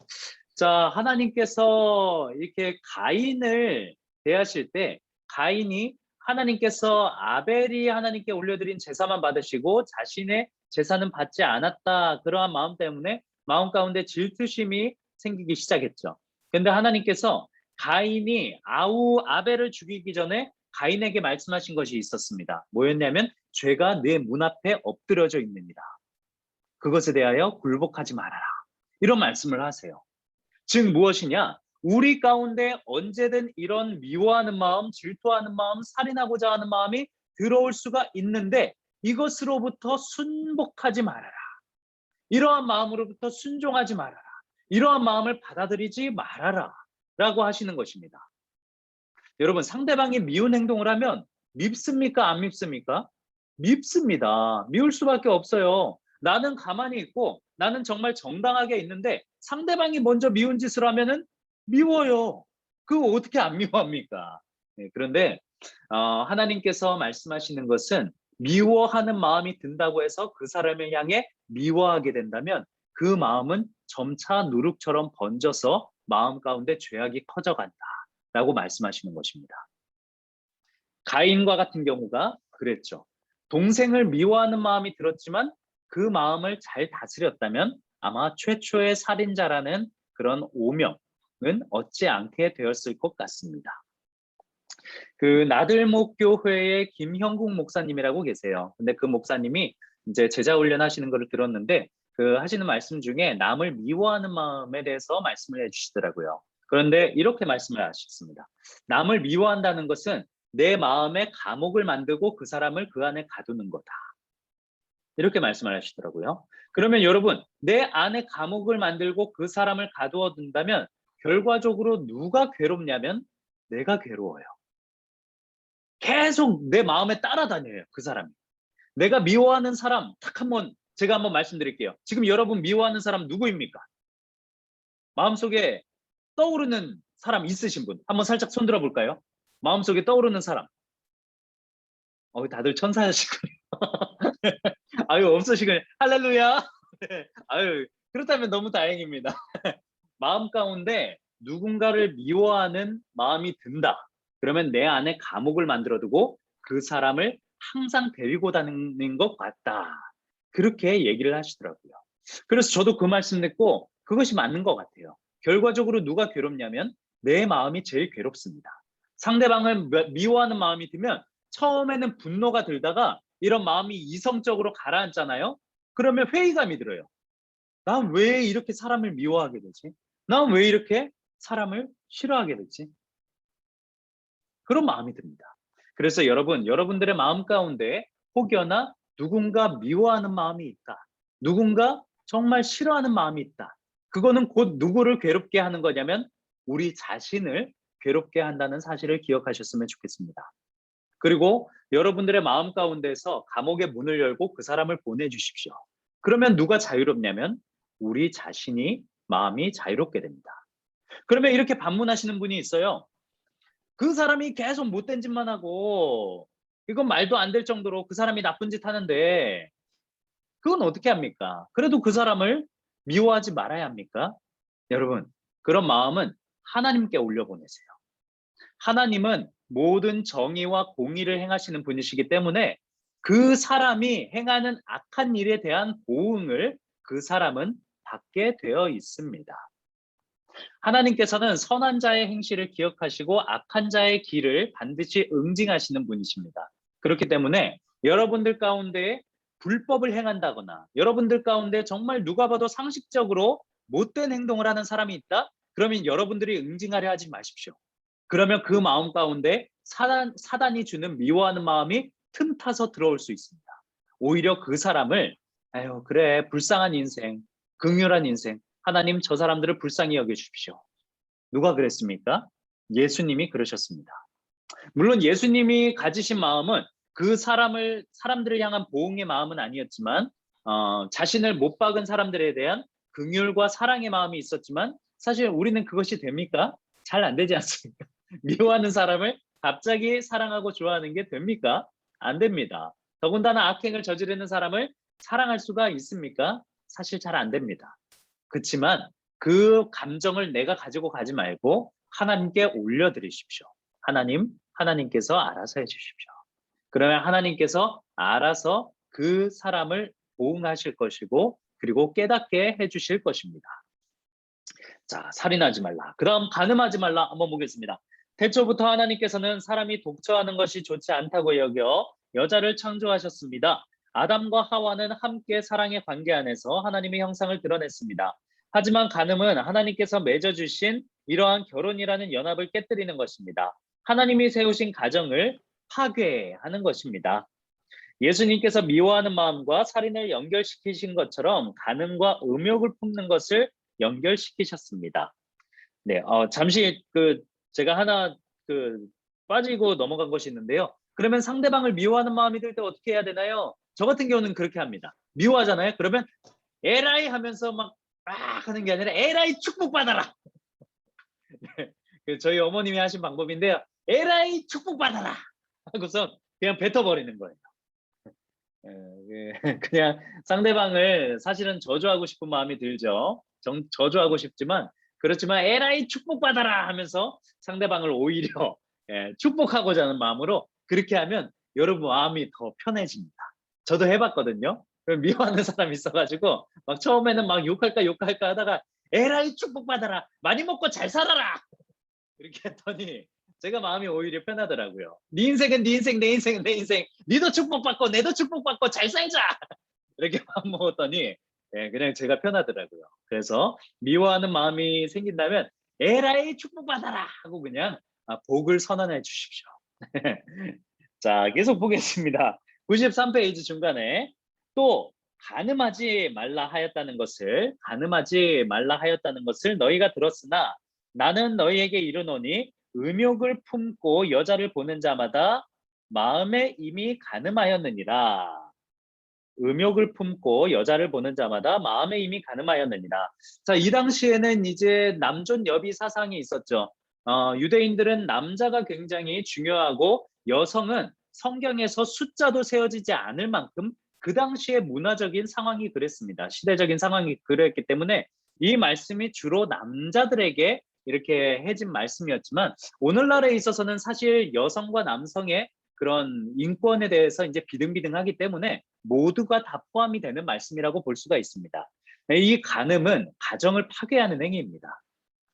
자, 하나님께서 이렇게 가인을 대하실 때 가인이 하나님께서 아벨이 하나님께 올려드린 제사만 받으시고 자신의 제사는 받지 않았다. 그러한 마음 때문에 마음 가운데 질투심이 생기기 시작했죠. 그런데 하나님께서 가인이 아벨을 죽이기 전에 가인에게 말씀하신 것이 있었습니다. 뭐였냐면 죄가 내 문 앞에 엎드려져 있느니라. 그것에 대하여 굴복하지 말아라. 이런 말씀을 하세요. 즉 무엇이냐? 우리 가운데 언제든 이런 미워하는 마음, 질투하는 마음, 살인하고자 하는 마음이 들어올 수가 있는데 이것으로부터 순복하지 말아라. 이러한 마음으로부터 순종하지 말아라. 이러한 마음을 받아들이지 말아라. 라고 하시는 것입니다. 여러분, 상대방이 미운 행동을 하면 밉습니까? 안 밉습니까? 밉습니다. 미울 수밖에 없어요. 나는 가만히 있고 나는 정말 정당하게 있는데 상대방이 먼저 미운 짓을 하면은 미워요. 그거 어떻게 안 미워합니까? 네, 그런데 하나님께서 말씀하시는 것은 미워하는 마음이 든다고 해서 그 사람을 향해 미워하게 된다면 그 마음은 점차 누룩처럼 번져서 마음 가운데 죄악이 커져간다 라고 말씀하시는 것입니다. 가인과 같은 경우가 그랬죠. 동생을 미워하는 마음이 들었지만 그 마음을 잘 다스렸다면 아마 최초의 살인자라는 그런 오명은 얻지 않게 되었을 것 같습니다. 그 나들목교회의 김형국 목사님이라고 계세요. 근데 그 목사님이 이제 제자 훈련 하시는 것을 들었는데 그 하시는 말씀 중에 남을 미워하는 마음에 대해서 말씀을 해주시더라고요. 그런데 이렇게 말씀을 하셨습니다. 남을 미워한다는 것은 내 마음에 감옥을 만들고 그 사람을 그 안에 가두는 거다. 이렇게 말씀을 하시더라고요. 그러면 여러분, 내 안에 감옥을 만들고 그 사람을 가두어 둔다면 결과적으로 누가 괴롭냐면 내가 괴로워요. 계속 내 마음에 따라다녀요, 그 사람이. 내가 미워하는 사람 제가 한번 말씀드릴게요. 지금 여러분 미워하는 사람 누구입니까? 마음속에 떠오르는 사람 있으신 분 한번 살짝 손들어 볼까요? 마음속에 떠오르는 사람. 다들 천사시군요. 아유, 없으시군요. 할렐루야. 아유, 그렇다면 너무 다행입니다. 마음 가운데 누군가를 미워하는 마음이 든다. 그러면 내 안에 감옥을 만들어 두고 그 사람을 항상 데리고 다니는 것 같다. 그렇게 얘기를 하시더라고요. 그래서 저도 그 말씀 듣고 그것이 맞는 것 같아요. 결과적으로 누가 괴롭냐면 내 마음이 제일 괴롭습니다. 상대방을 미워하는 마음이 들면 처음에는 분노가 들다가 이런 마음이 이성적으로 가라앉잖아요. 그러면 회의감이 들어요. 난 왜 이렇게 사람을 미워하게 되지? 난 왜 이렇게 사람을 싫어하게 되지? 그런 마음이 듭니다. 그래서 여러분들의 마음 가운데 혹여나 누군가 미워하는 마음이 있다. 누군가 정말 싫어하는 마음이 있다. 그거는 곧 누구를 괴롭게 하는 거냐면 우리 자신을 괴롭게 한다는 사실을 기억하셨으면 좋겠습니다. 그리고 여러분들의 마음 가운데서 감옥의 문을 열고 그 사람을 보내주십시오. 그러면 누가 자유롭냐면 우리 자신이 마음이 자유롭게 됩니다. 그러면 이렇게 반문하시는 분이 있어요. 그 사람이 계속 못된 짓만 하고 이건 말도 안 될 정도로 그 사람이 나쁜 짓 하는데 그건 어떻게 합니까? 그래도 그 사람을 미워하지 말아야 합니까? 여러분, 그런 마음은 하나님께 올려보내세요. 하나님은 모든 정의와 공의를 행하시는 분이시기 때문에 그 사람이 행하는 악한 일에 대한 보응을 그 사람은 받게 되어 있습니다. 하나님께서는 선한 자의 행실을 기억하시고 악한 자의 길을 반드시 응징하시는 분이십니다. 그렇기 때문에 여러분들 가운데 불법을 행한다거나 여러분들 가운데 정말 누가 봐도 상식적으로 못된 행동을 하는 사람이 있다? 그러면 여러분들이 응징하려 하지 마십시오. 그러면 그 마음 가운데 사단이 주는 미워하는 마음이 틈타서 들어올 수 있습니다. 오히려 그 사람을 아유 그래 불쌍한 인생, 긍휼한 인생, 하나님 저 사람들을 불쌍히 여겨주십시오. 누가 그랬습니까? 예수님이 그러셨습니다. 물론 예수님이 가지신 마음은 그 사람들을 향한 보응의 마음은 아니었지만 자신을 못 박은 사람들에 대한 긍휼과 사랑의 마음이 있었지만 사실 우리는 그것이 됩니까? 잘 안 되지 않습니까? 미워하는 사람을 갑자기 사랑하고 좋아하는 게 됩니까? 안 됩니다. 더군다나 악행을 저지르는 사람을 사랑할 수가 있습니까? 사실 잘 안 됩니다. 그렇지만 그 감정을 내가 가지고 가지 말고 하나님께 올려드리십시오. 하나님께서 알아서 해주십시오. 그러면 하나님께서 알아서 그 사람을 보응하실 것이고 그리고 깨닫게 해주실 것입니다. 자, 살인하지 말라. 그 다음 간음하지 말라 한번 보겠습니다. 태초부터 하나님께서는 사람이 독처하는 것이 좋지 않다고 여겨 여자를 창조하셨습니다. 아담과 하와는 함께 사랑의 관계 안에서 하나님의 형상을 드러냈습니다. 하지만 간음은 하나님께서 맺어주신 이러한 결혼이라는 연합을 깨뜨리는 것입니다. 하나님이 세우신 가정을 파괴하는 것입니다. 예수님께서 미워하는 마음과 살인을 연결시키신 것처럼 간음과 음욕을 품는 것을 연결시키셨습니다. 네, 잠시 제가 하나 빠지고 넘어간 것이 있는데요. 그러면 상대방을 미워하는 마음이 들 때 어떻게 해야 되나요? 저 같은 경우는 그렇게 합니다. 미워하잖아요. 그러면 에라이 하면서 막 하는 게 아니라 에라이 축복받아라. 네, 저희 어머님이 하신 방법인데요. 에라이 축복받아라 하고서 그냥 뱉어버리는 거예요. 그냥 상대방을 사실은 저주하고 싶은 마음이 들죠. 저주하고 싶지만 그렇지만 에라이 축복받아라 하면서 상대방을 오히려 축복하고자 하는 마음으로 그렇게 하면 여러분 마음이 더 편해집니다. 저도 해봤거든요. 미워하는 사람이 있어가지고 막 처음에는 막 욕할까 하다가 에라이 축복받아라, 많이 먹고 잘 살아라 이렇게 했더니 제가 마음이 오히려 편하더라고요. 네 인생은 네 인생, 내 인생은 내 인생, 니도 축복받고 내도 축복받고 잘 살자 이렇게 마음 먹었더니 그냥 제가 편하더라고요. 그래서 미워하는 마음이 생긴다면 에라이 축복받아라 하고 그냥 복을 선언해 주십시오. 자, 계속 보겠습니다. 93페이지 중간에 또 간음하지 말라 하였다는 것을 너희가 들었으나 나는 너희에게 이르노니 음욕을 품고 여자를 보는 자마다 마음에 이미 간음하였느니라. 음욕을 품고 여자를 보는 자마다 마음에 이미 간음하였느니라. 자, 이 당시에는 이제 남존 여비 사상이 있었죠. 유대인들은 남자가 굉장히 중요하고 여성은 성경에서 숫자도 세워지지 않을 만큼 그 당시의 문화적인 상황이 그랬습니다. 시대적인 상황이 그랬기 때문에 이 말씀이 주로 남자들에게 이렇게 해진 말씀이었지만 오늘날에 있어서는 사실 여성과 남성의 그런 인권에 대해서 이제 비등비등하기 때문에 모두가 다 포함이 되는 말씀이라고 볼 수가 있습니다. 이 간음은 가정을 파괴하는 행위입니다.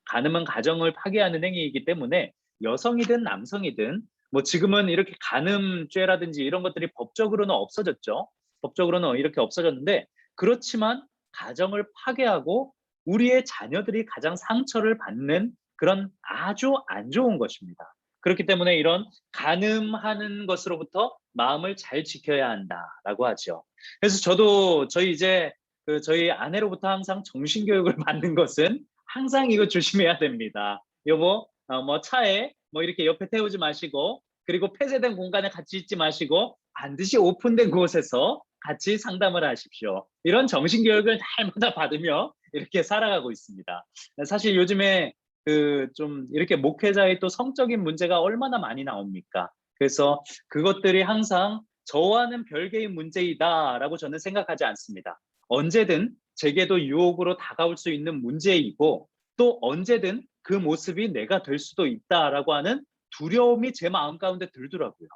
간음은 가정을 파괴하는 행위이기 때문에 여성이든 남성이든 뭐 지금은 이렇게 간음죄라든지 이런 것들이 법적으로는 없어졌죠. 법적으로는 이렇게 없어졌는데 그렇지만 가정을 파괴하고 우리의 자녀들이 가장 상처를 받는 그런 아주 안 좋은 것입니다. 그렇기 때문에 이런 간음하는 것으로부터 마음을 잘 지켜야 한다라고 하죠. 그래서 저도 저희 아내로부터 항상 정신교육을 받는 것은 항상 이거 조심해야 됩니다. 여보, 뭐 차에 뭐 이렇게 옆에 태우지 마시고, 그리고 폐쇄된 공간에 같이 있지 마시고 반드시 오픈된 곳에서 같이 상담을 하십시오. 이런 정신교육을 날마다 받으며 이렇게 살아가고 있습니다. 사실 요즘에 그 좀 이렇게 목회자의 또 성적인 문제가 얼마나 많이 나옵니까? 그래서 그것들이 항상 저와는 별개의 문제이다라고 저는 생각하지 않습니다. 언제든 제게도 유혹으로 다가올 수 있는 문제이고, 또 언제든 그 모습이 내가 될 수도 있다라고 하는 두려움이 제 마음 가운데 들더라고요.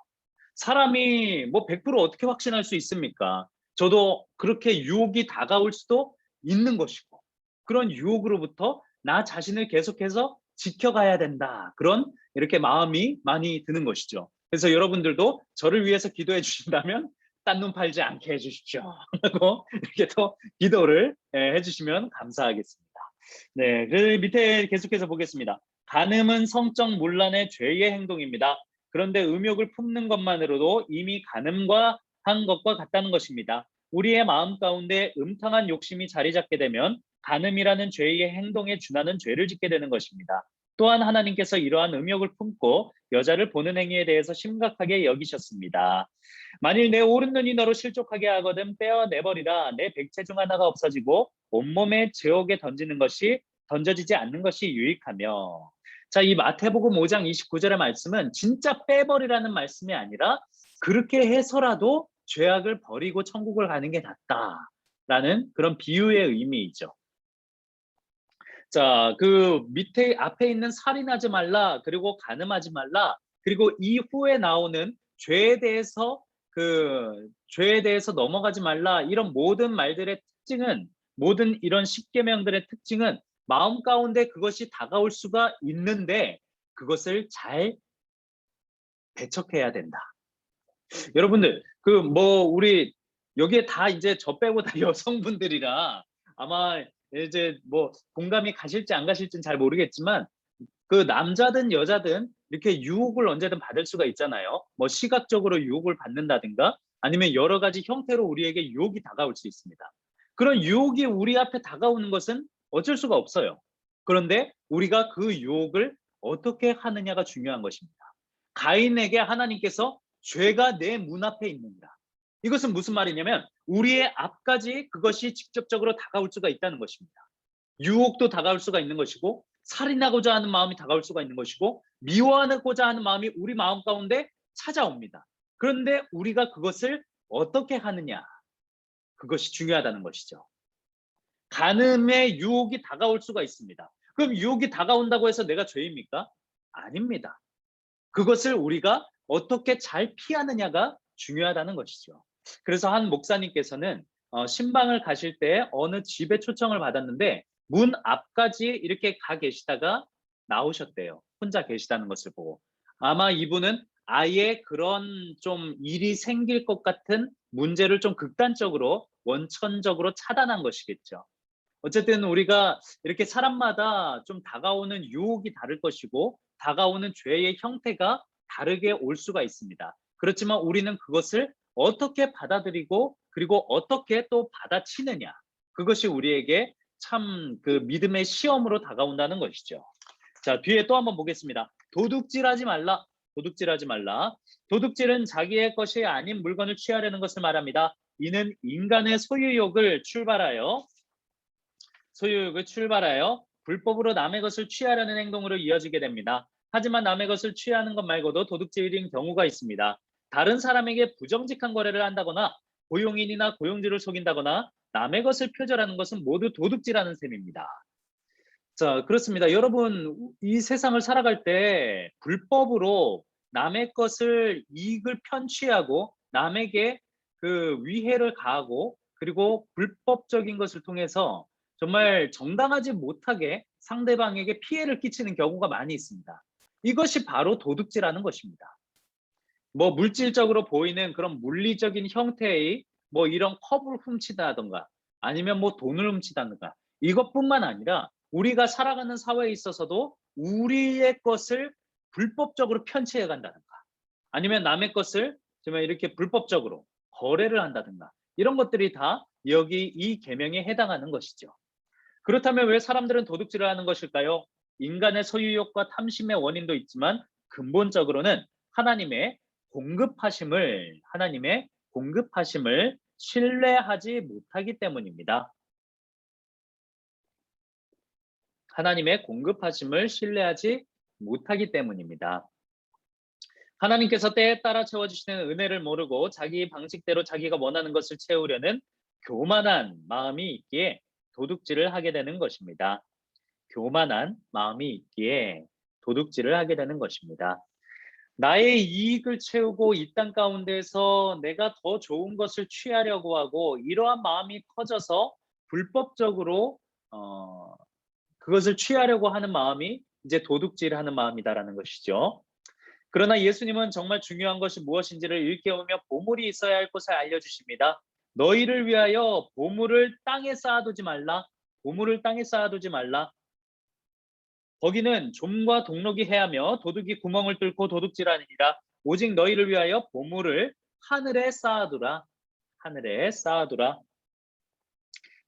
사람이 뭐 100% 어떻게 확신할 수 있습니까? 저도 그렇게 유혹이 다가올 수도 있는 것이고, 그런 유혹으로부터 나 자신을 계속해서 지켜가야 된다. 그런 이렇게 마음이 많이 드는 것이죠. 그래서 여러분들도 저를 위해서 기도해 주신다면 딴 눈 팔지 않게 해주십시오. 하고 이렇게 또 기도를 해주시면 감사하겠습니다. 네, 그 밑에 계속해서 보겠습니다. 간음은 성적 문란의 죄의 행동입니다. 그런데 음욕을 품는 것만으로도 이미 간음과 한 것과 같다는 것입니다. 우리의 마음 가운데 음탕한 욕심이 자리 잡게 되면 간음이라는 죄의 행동에 준하는 죄를 짓게 되는 것입니다. 또한 하나님께서 이러한 음욕을 품고 여자를 보는 행위에 대해서 심각하게 여기셨습니다. 만일 내 오른 눈이 너로 실족하게 하거든 떼어내버리라. 내 백체 중 하나가 없어지고 온몸에 제옥에 던져지지 않는 것이 유익하며. 자, 이 마태복음 5장 29절의 말씀은 진짜 빼버리라는 말씀이 아니라 그렇게 해서라도 죄악을 버리고 천국을 가는 게 낫다라는 그런 비유의 의미이죠. 자, 그 밑에 앞에 있는 살인하지 말라, 그리고 간음하지 말라, 그리고 이후에 나오는 죄에 대해서 넘어가지 말라, 이런 모든 말들의 특징은, 모든 이런 십계명들의 특징은 마음 가운데 그것이 다가올 수가 있는데 그것을 잘 배척해야 된다. 여러분들 그 뭐 우리 여기에 다 이제 저 빼고 다 여성분들이라 아마 이제 뭐 공감이 가실지 안 가실지는 잘 모르겠지만, 그 남자든 여자든 이렇게 유혹을 언제든 받을 수가 있잖아요. 뭐 시각적으로 유혹을 받는다든가 아니면 여러 가지 형태로 우리에게 유혹이 다가올 수 있습니다. 그런 유혹이 우리 앞에 다가오는 것은 어쩔 수가 없어요. 그런데 우리가 그 유혹을 어떻게 하느냐가 중요한 것입니다. 가인에게 하나님께서 죄가 내 문 앞에 있느니라. 이것은 무슨 말이냐면 우리의 앞까지 그것이 직접적으로 다가올 수가 있다는 것입니다. 유혹도 다가올 수가 있는 것이고, 살인하고자 하는 마음이 다가올 수가 있는 것이고, 미워하고자 하는 마음이 우리 마음 가운데 찾아옵니다. 그런데 우리가 그것을 어떻게 하느냐, 그것이 중요하다는 것이죠. 간음의 유혹이 다가올 수가 있습니다. 그럼 유혹이 다가온다고 해서 내가 죄입니까? 아닙니다. 그것을 우리가 어떻게 잘 피하느냐가 중요하다는 것이죠. 그래서 한 목사님께서는 신방을 가실 때 어느 집에 초청을 받았는데 문 앞까지 이렇게 가 계시다가 나오셨대요. 혼자 계시다는 것을 보고. 아마 이분은 아예 그런 좀 일이 생길 것 같은 문제를 좀 극단적으로 원천적으로 차단한 것이겠죠. 어쨌든 우리가 이렇게 사람마다 좀 다가오는 유혹이 다를 것이고 다가오는 죄의 형태가 다르게 올 수가 있습니다. 그렇지만 우리는 그것을 어떻게 받아들이고 그리고 어떻게 또 받아치느냐, 그것이 우리에게 참 그 믿음의 시험으로 다가온다는 것이죠. 자, 뒤에 또 한번 보겠습니다. 도둑질하지 말라. 도둑질하지 말라. 도둑질은 자기의 것이 아닌 물건을 취하려는 것을 말합니다. 이는 인간의 소유욕을 출발하여 불법으로 남의 것을 취하려는 행동으로 이어지게 됩니다. 하지만 남의 것을 취하는 것 말고도 도둑질인 경우가 있습니다. 다른 사람에게 부정직한 거래를 한다거나 고용인이나 고용주를 속인다거나 남의 것을 표절하는 것은 모두 도둑질하는 셈입니다. 자, 그렇습니다. 여러분, 이 세상을 살아갈 때 불법으로 남의 것을 이익을 편취하고 남에게 그 위해를 가하고 그리고 불법적인 것을 통해서 정말 정당하지 못하게 상대방에게 피해를 끼치는 경우가 많이 있습니다. 이것이 바로 도둑질하는 것입니다. 뭐 물질적으로 보이는 그런 물리적인 형태의 뭐 이런 컵을 훔치다던가 아니면 뭐 돈을 훔치다던가, 이것뿐만 아니라 우리가 살아가는 사회에 있어서도 우리의 것을 불법적으로 편취해 간다든가 아니면 남의 것을 정말 이렇게 불법적으로 거래를 한다든가, 이런 것들이 다 여기 이 계명에 해당하는 것이죠. 그렇다면 왜 사람들은 도둑질을 하는 것일까요? 인간의 소유욕과 탐심의 원인도 있지만 근본적으로는 하나님의 공급하심을 신뢰하지 못하기 때문입니다. 하나님의 공급하심을 신뢰하지 못하기 때문입니다. 하나님께서 때에 따라 채워주시는 은혜를 모르고 자기 방식대로 자기가 원하는 것을 채우려는 교만한 마음이 있기에 도둑질을 하게 되는 것입니다. 교만한 마음이 있기에 도둑질을 하게 되는 것입니다. 나의 이익을 채우고 이 땅 가운데서 내가 더 좋은 것을 취하려고 하고 이러한 마음이 커져서 불법적으로 그것을 취하려고 하는 마음이 이제 도둑질하는 마음이다라는 것이죠. 그러나 예수님은 정말 중요한 것이 무엇인지를 일깨우며 보물이 있어야 할 곳을 알려주십니다. 너희를 위하여 보물을 땅에 쌓아두지 말라. 보물을 땅에 쌓아두지 말라. 거기는 좀과 동록이 해하며 도둑이 구멍을 뚫고 도둑질하느니라. 오직 너희를 위하여 보물을 하늘에 쌓아두라. 하늘에 쌓아두라.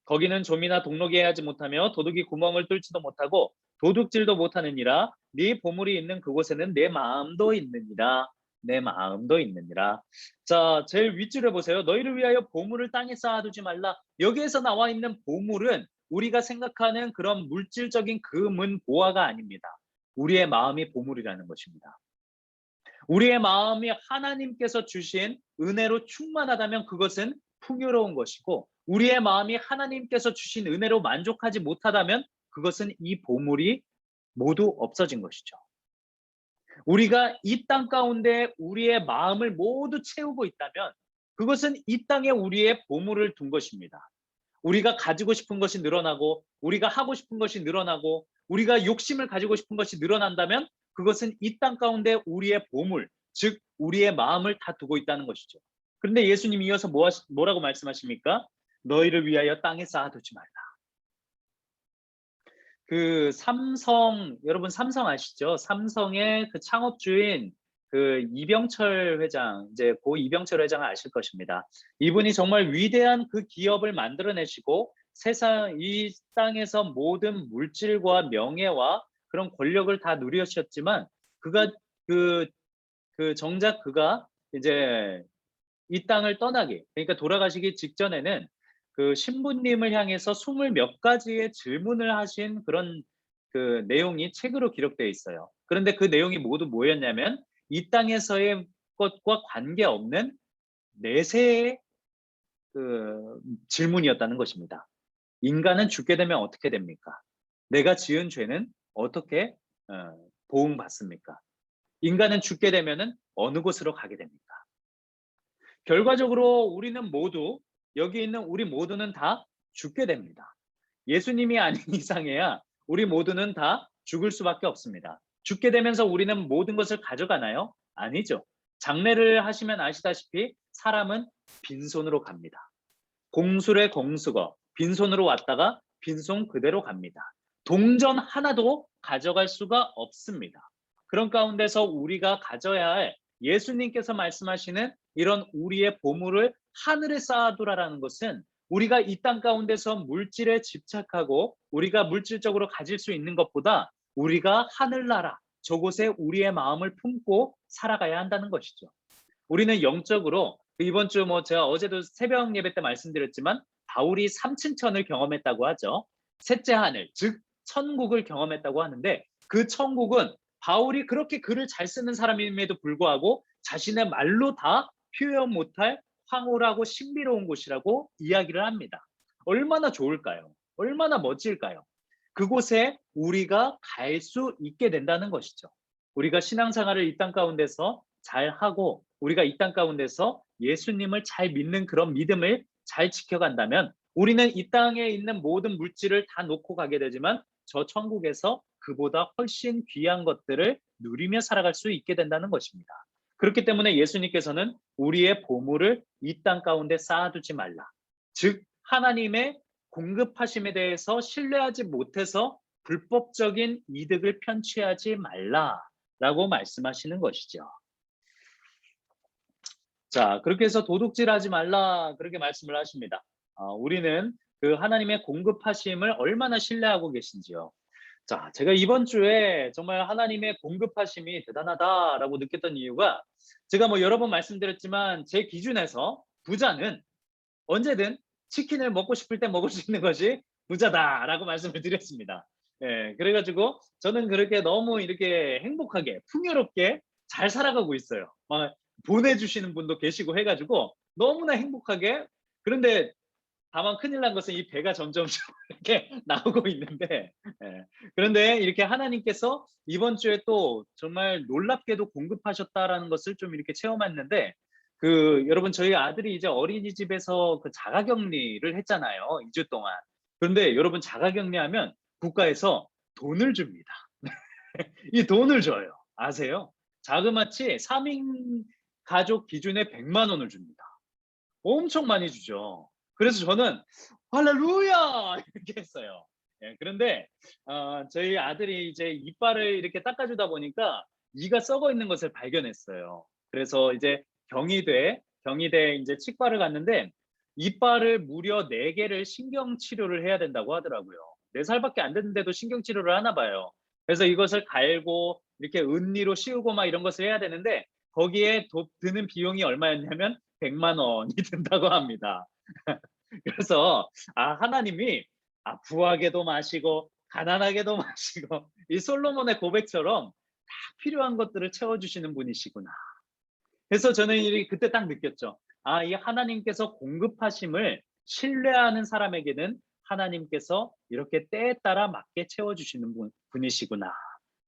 거기는 좀이나 동록이 해하지 못하며 도둑이 구멍을 뚫지도 못하고 도둑질도 못하느니라. 네 보물이 있는 그곳에는 내 마음도 있느니라. 내 마음도 있느니라. 자, 제일 윗줄에 보세요. 너희를 위하여 보물을 땅에 쌓아두지 말라. 여기에서 나와 있는 보물은 우리가 생각하는 그런 물질적인 금은 보화가 아닙니다. 우리의 마음이 보물이라는 것입니다. 우리의 마음이 하나님께서 주신 은혜로 충만하다면 그것은 풍요로운 것이고, 우리의 마음이 하나님께서 주신 은혜로 만족하지 못하다면 그것은 이 보물이 모두 없어진 것이죠. 우리가 이 땅 가운데 우리의 마음을 모두 채우고 있다면 그것은 이 땅에 우리의 보물을 둔 것입니다. 우리가 가지고 싶은 것이 늘어나고, 우리가 하고 싶은 것이 늘어나고, 우리가 욕심을 가지고 싶은 것이 늘어난다면 그것은 이 땅 가운데 우리의 보물, 즉 우리의 마음을 다 두고 있다는 것이죠. 그런데 예수님이 이어서 뭐라고 말씀하십니까? 너희를 위하여 땅에 쌓아두지 말라. 그 삼성, 여러분 삼성 아시죠? 삼성의 그 창업주인 그 이병철 회장, 이제 고 이병철 회장을 아실 것입니다. 이분이 정말 위대한 그 기업을 만들어내시고 이 땅에서 모든 물질과 명예와 그런 권력을 다 누리셨지만 그가 정작 그가 이제 이 땅을 떠나기, 그러니까 돌아가시기 직전에는 그 신부님을 향해서 20몇 가지의 질문을 하신 그런 그 내용이 책으로 기록되어 있어요. 그런데 그 내용이 모두 뭐였냐면 이 땅에서의 것과 관계없는 내세의 그 질문이었다는 것입니다. 인간은 죽게 되면 어떻게 됩니까? 내가 지은 죄는 어떻게 보응받습니까? 인간은 죽게 되면은 어느 곳으로 가게 됩니까? 결과적으로 우리는 모두, 여기 있는 우리 모두는 다 죽게 됩니다. 예수님이 아닌 이상해야 우리 모두는 다 죽을 수밖에 없습니다. 죽게 되면서 우리는 모든 것을 가져가나요? 아니죠. 장례를 하시면 아시다시피 사람은 빈손으로 갑니다. 공술의 공수거, 빈손으로 왔다가 빈손 그대로 갑니다. 동전 하나도 가져갈 수가 없습니다. 그런 가운데서 우리가 가져야 할 예수님께서 말씀하시는 이런 우리의 보물을 하늘에 쌓아두라라는 것은 우리가 이 땅 가운데서 물질에 집착하고 우리가 물질적으로 가질 수 있는 것보다 우리가 하늘나라 저곳에 우리의 마음을 품고 살아가야 한다는 것이죠. 우리는 영적으로 이번 주 제가 어제도 새벽 예배 때 말씀드렸지만 바울이 삼층천을 경험했다고 하죠. 셋째 하늘, 즉 천국을 경험했다고 하는데 그 천국은 바울이 그렇게 글을 잘 쓰는 사람임에도 불구하고 자신의 말로 다 표현 못할 황홀하고 신비로운 곳이라고 이야기를 합니다. 얼마나 좋을까요? 얼마나 멋질까요? 그곳에 우리가 갈 수 있게 된다는 것이죠. 우리가 신앙생활을 이 땅 가운데서 잘 하고 우리가 이 땅 가운데서 예수님을 잘 믿는 그런 믿음을 잘 지켜간다면 우리는 이 땅에 있는 모든 물질을 다 놓고 가게 되지만 저 천국에서 그보다 훨씬 귀한 것들을 누리며 살아갈 수 있게 된다는 것입니다. 그렇기 때문에 예수님께서는 우리의 보물을 이 땅 가운데 쌓아두지 말라. 즉 하나님의 공급하심에 대해서 신뢰하지 못해서 불법적인 이득을 편취하지 말라라고 말씀하시는 것이죠. 자, 그렇게 해서 도둑질하지 말라 그렇게 말씀을 하십니다. 우리는 그 하나님의 공급하심을 얼마나 신뢰하고 계신지요. 자, 제가 이번 주에 정말 하나님의 공급하심이 대단하다라고 느꼈던 이유가 제가 뭐 여러 번 말씀드렸지만 제 기준에서 부자는 언제든 치킨을 먹고 싶을 때 먹을 수 있는 것이 부자다라고 말씀을 드렸습니다. 예, 그래가지고 저는 그렇게 너무 이렇게 행복하게 풍요롭게 잘 살아가고 있어요. 막 보내주시는 분도 계시고 해가지고 너무나 행복하게. 그런데 다만 큰일 난 것은 이 배가 점점 이렇게 나오고 있는데, 예. 그런데 이렇게 하나님께서 이번 주에 또 정말 놀랍게도 공급하셨다라는 것을 좀 이렇게 체험했는데, 여러분 저희 아들이 이제 어린이집에서 그 자가격리를 했잖아요. 2주 동안. 그런데 여러분 자가격리하면 국가에서 돈을 줍니다. 이 돈을 줘요. 아세요? 자그마치 3인 가족 기준에 100만 원을 줍니다. 엄청 많이 주죠. 그래서 저는 할렐루야 이렇게 했어요. 예, 그런데 저희 아들이 이제 이빨을 이렇게 닦아주다 보니까 이가 썩어 있는 것을 발견했어요. 그래서 이제 경희대 이제 치과를 갔는데 이빨을 무려 4개를 신경 치료를 해야 된다고 하더라고요. 4살밖에 안 됐는데도 신경 치료를 하나 봐요. 그래서 이것을 갈고 이렇게 은니로 씌우고 막 이런 것을 해야 되는데 거기에 드는 비용이 얼마였냐면 100만 원이 든다고 합니다. 그래서 하나님이 부하게도 마시고 가난하게도 마시고 이 솔로몬의 고백처럼 다 필요한 것들을 채워주시는 분이시구나. 그래서 저는 그때 딱 느꼈죠. 이 하나님께서 공급하심을 신뢰하는 사람에게는 하나님께서 이렇게 때에 따라 맞게 채워주시는 분이시구나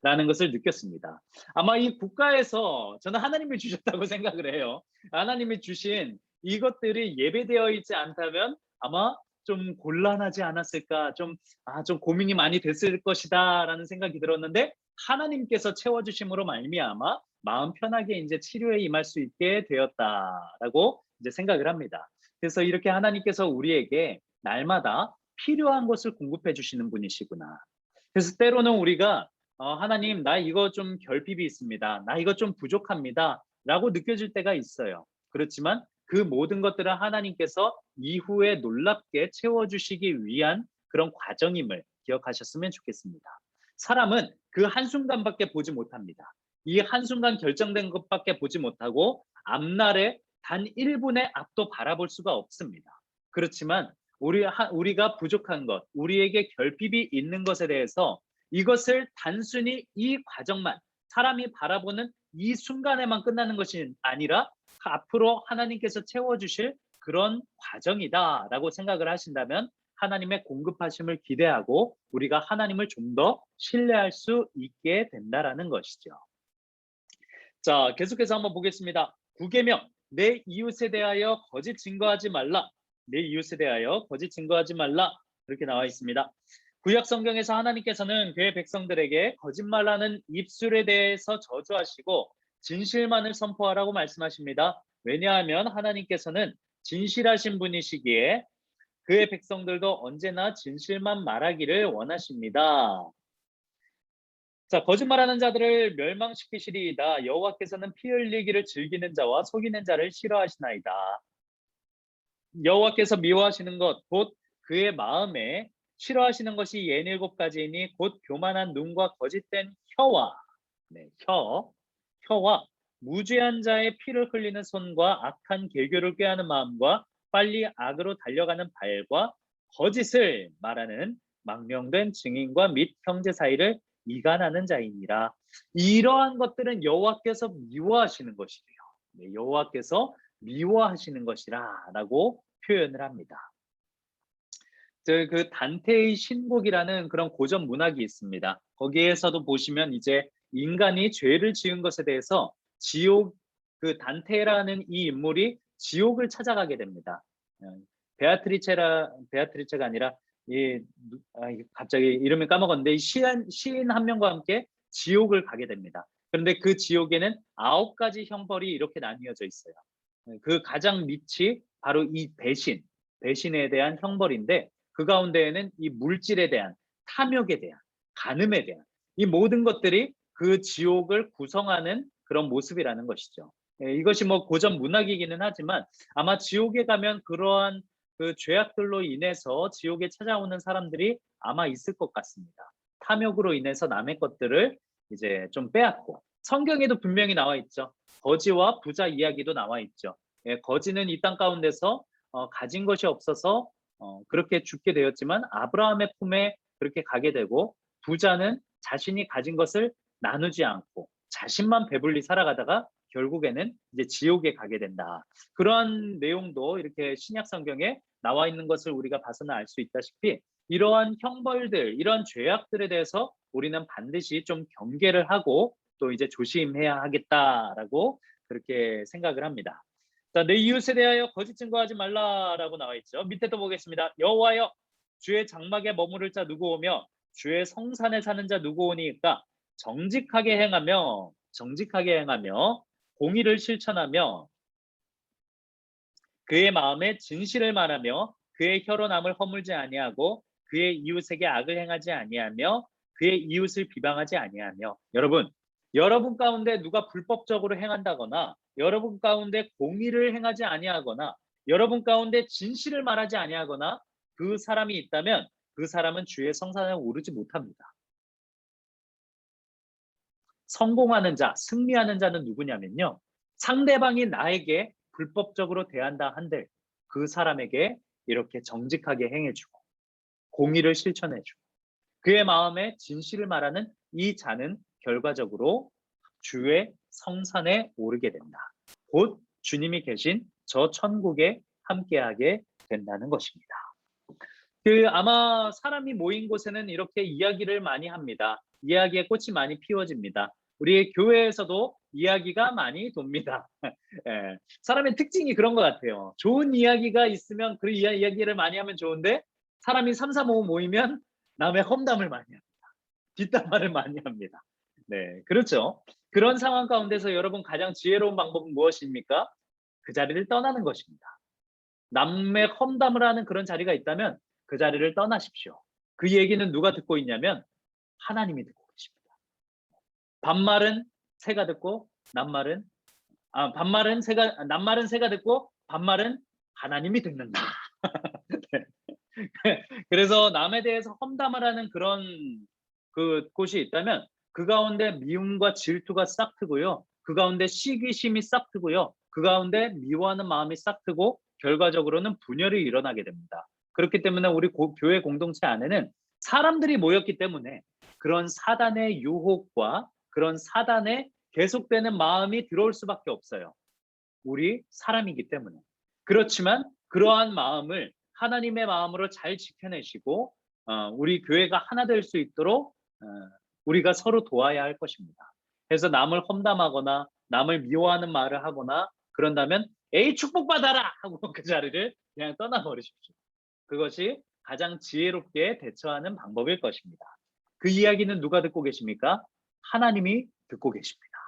라는 것을 느꼈습니다. 아마 이 국가에서 저는 하나님이 주셨다고 생각을 해요. 하나님이 주신 이것들이 예배되어 있지 않다면 아마 좀 곤란하지 않았을까, 좀 고민이 많이 됐을 것이다 라는 생각이 들었는데 하나님께서 채워주심으로 말미암아 마음 편하게 이제 치료에 임할 수 있게 되었다라고 이제 생각을 합니다. 그래서 이렇게 하나님께서 우리에게 날마다 필요한 것을 공급해 주시는 분이시구나. 그래서 때로는 우리가 하나님 나 이거 좀 결핍이 있습니다. 나 이거 좀 부족합니다. 라고 느껴질 때가 있어요. 그렇지만 그 모든 것들은 하나님께서 이후에 놀랍게 채워주시기 위한 그런 과정임을 기억하셨으면 좋겠습니다. 사람은 그 한순간밖에 보지 못합니다. 이 한순간 결정된 것밖에 보지 못하고 앞날에 단 1분의 앞도 바라볼 수가 없습니다. 그렇지만 우리가 부족한 것, 우리에게 결핍이 있는 것에 대해서 이것을 단순히 이 과정만 사람이 바라보는 이 순간에만 끝나는 것이 아니라 앞으로 하나님께서 채워주실 그런 과정이다라고 생각을 하신다면 하나님의 공급하심을 기대하고 우리가 하나님을 좀 더 신뢰할 수 있게 된다라는 것이죠. 자, 계속해서 한번 보겠습니다. 9계명, 내 이웃에 대하여 거짓 증거하지 말라. 내 이웃에 대하여 거짓 증거하지 말라. 이렇게 나와 있습니다. 구약 성경에서 하나님께서는 그의 백성들에게 거짓말하는 입술에 대해서 저주하시고 진실만을 선포하라고 말씀하십니다. 왜냐하면 하나님께서는 진실하신 분이시기에 그의 백성들도 언제나 진실만 말하기를 원하십니다. 자, 거짓말하는 자들을 멸망시키시리이다. 여호와께서는 피 흘리기를 즐기는 자와 속이는 자를 싫어하시나이다. 여호와께서 미워하시는 것, 곧 그의 마음에 싫어하시는 것이 67가지이니 곧 교만한 눈과 거짓된 혀와 혀와 무죄한 자의 피를 흘리는 손과 악한 계교를 꾀하는 마음과 빨리 악으로 달려가는 발과 거짓을 말하는 망령된 증인과 및 형제 사이를 이간하는 자이니라. 이러한 것들은 여호와께서 미워하시는 것이래요. 여호와께서 미워하시는 것이라라고 표현을 합니다. 그 단테의 신곡이라는 그런 고전 문학이 있습니다. 거기에서도 보시면 이제 인간이 죄를 지은 것에 대해서 그 단테라는 이 인물이 지옥을 찾아가게 됩니다. 베아트리체가 아니라 갑자기 이름을 까먹었는데 시인 한 명과 함께 지옥을 가게 됩니다. 그런데 그 지옥에는 9가지 형벌이 이렇게 나뉘어져 있어요. 그 가장 밑이 바로 이 배신에 대한 형벌인데 그 가운데에는 이 물질에 대한, 탐욕에 대한, 간음에 대한 이 모든 것들이 그 지옥을 구성하는 그런 모습이라는 것이죠. 이것이 뭐 고전 문학이기는 하지만 아마 지옥에 가면 그러한 그 죄악들로 인해서 지옥에 찾아오는 사람들이 아마 있을 것 같습니다. 탐욕으로 인해서 남의 것들을 이제 좀 빼앗고, 성경에도 분명히 나와 있죠. 거지와 부자 이야기도 나와 있죠. 예, 거지는 이 땅 가운데서 가진 것이 없어서 그렇게 죽게 되었지만 아브라함의 품에 그렇게 가게 되고, 부자는 자신이 가진 것을 나누지 않고 자신만 배불리 살아가다가 결국에는 이제 지옥에 가게 된다. 그러한 내용도 이렇게 신약 성경에 나와 있는 것을 우리가 봐서는 알 수 있다시피, 이러한 형벌들, 이러한 죄악들에 대해서 우리는 반드시 좀 경계를 하고 또 이제 조심해야 하겠다라고 그렇게 생각을 합니다. 자, 내 이웃에 대하여 거짓 증거하지 말라라고 나와 있죠. 밑에 또 보겠습니다. 여호와여, 주의 장막에 머무를 자 누구 오며 주의 성산에 사는 자 누구 오니까 정직하게 행하며 공의를 실천하며 그의 마음에 진실을 말하며 그의 혀로 남을 허물지 아니하고 그의 이웃에게 악을 행하지 아니하며 그의 이웃을 비방하지 아니하며. 여러분 가운데 누가 불법적으로 행한다거나, 여러분 가운데 공의를 행하지 아니하거나, 여러분 가운데 진실을 말하지 아니하거나 그 사람이 있다면 그 사람은 주의 성산에 오르지 못합니다. 성공하는 자, 승리하는 자는 누구냐면요, 상대방이 나에게 불법적으로 대한다 한들 그 사람에게 이렇게 정직하게 행해주고 공의를 실천해주고 그의 마음에 진실을 말하는 이 자는 결과적으로 주의 성산에 오르게 된다. 곧 주님이 계신 저 천국에 함께하게 된다는 것입니다. 아마 사람이 모인 곳에는 이렇게 이야기를 많이 합니다. 이야기에 꽃이 많이 피워집니다. 우리 교회에서도 이야기가 많이 돕니다. 예, 사람의 특징이 그런 것 같아요. 좋은 이야기가 있으면 그 이야기를 많이 하면 좋은데, 사람이 3, 4, 5 모이면 남의 험담을 많이 합니다. 뒷담화를 많이 합니다. 네, 그렇죠. 그런 상황 가운데서 여러분 가장 지혜로운 방법은 무엇입니까? 그 자리를 떠나는 것입니다. 남의 험담을 하는 그런 자리가 있다면 그 자리를 떠나십시오. 그 얘기는 누가 듣고 있냐면 하나님이 듣고 계십니다. 남말은 새가 듣고 낱말은 듣고 반말은 하나님이 듣는다. 그래서 남에 대해서 험담을 하는 그런 그 곳이 있다면 그 가운데 미움과 질투가 싹 트고요. 그 가운데 시기심이 싹 트고요. 그 가운데 미워하는 마음이 싹 트고 결과적으로는 분열이 일어나게 됩니다. 그렇기 때문에 우리 교회 공동체 안에는 사람들이 모였기 때문에 그런 사단의 유혹과 그런 사단의 계속되는 마음이 들어올 수밖에 없어요. 우리 사람이기 때문에. 그렇지만 그러한 마음을 하나님의 마음으로 잘 지켜내시고 우리 교회가 하나 될 수 있도록 우리가 서로 도와야 할 것입니다. 그래서 남을 험담하거나 남을 미워하는 말을 하거나 그런다면 에이 축복받아라 하고 그 자리를 그냥 떠나버리십시오. 그것이 가장 지혜롭게 대처하는 방법일 것입니다. 그 이야기는 누가 듣고 계십니까? 하나님이 듣고 계십니다.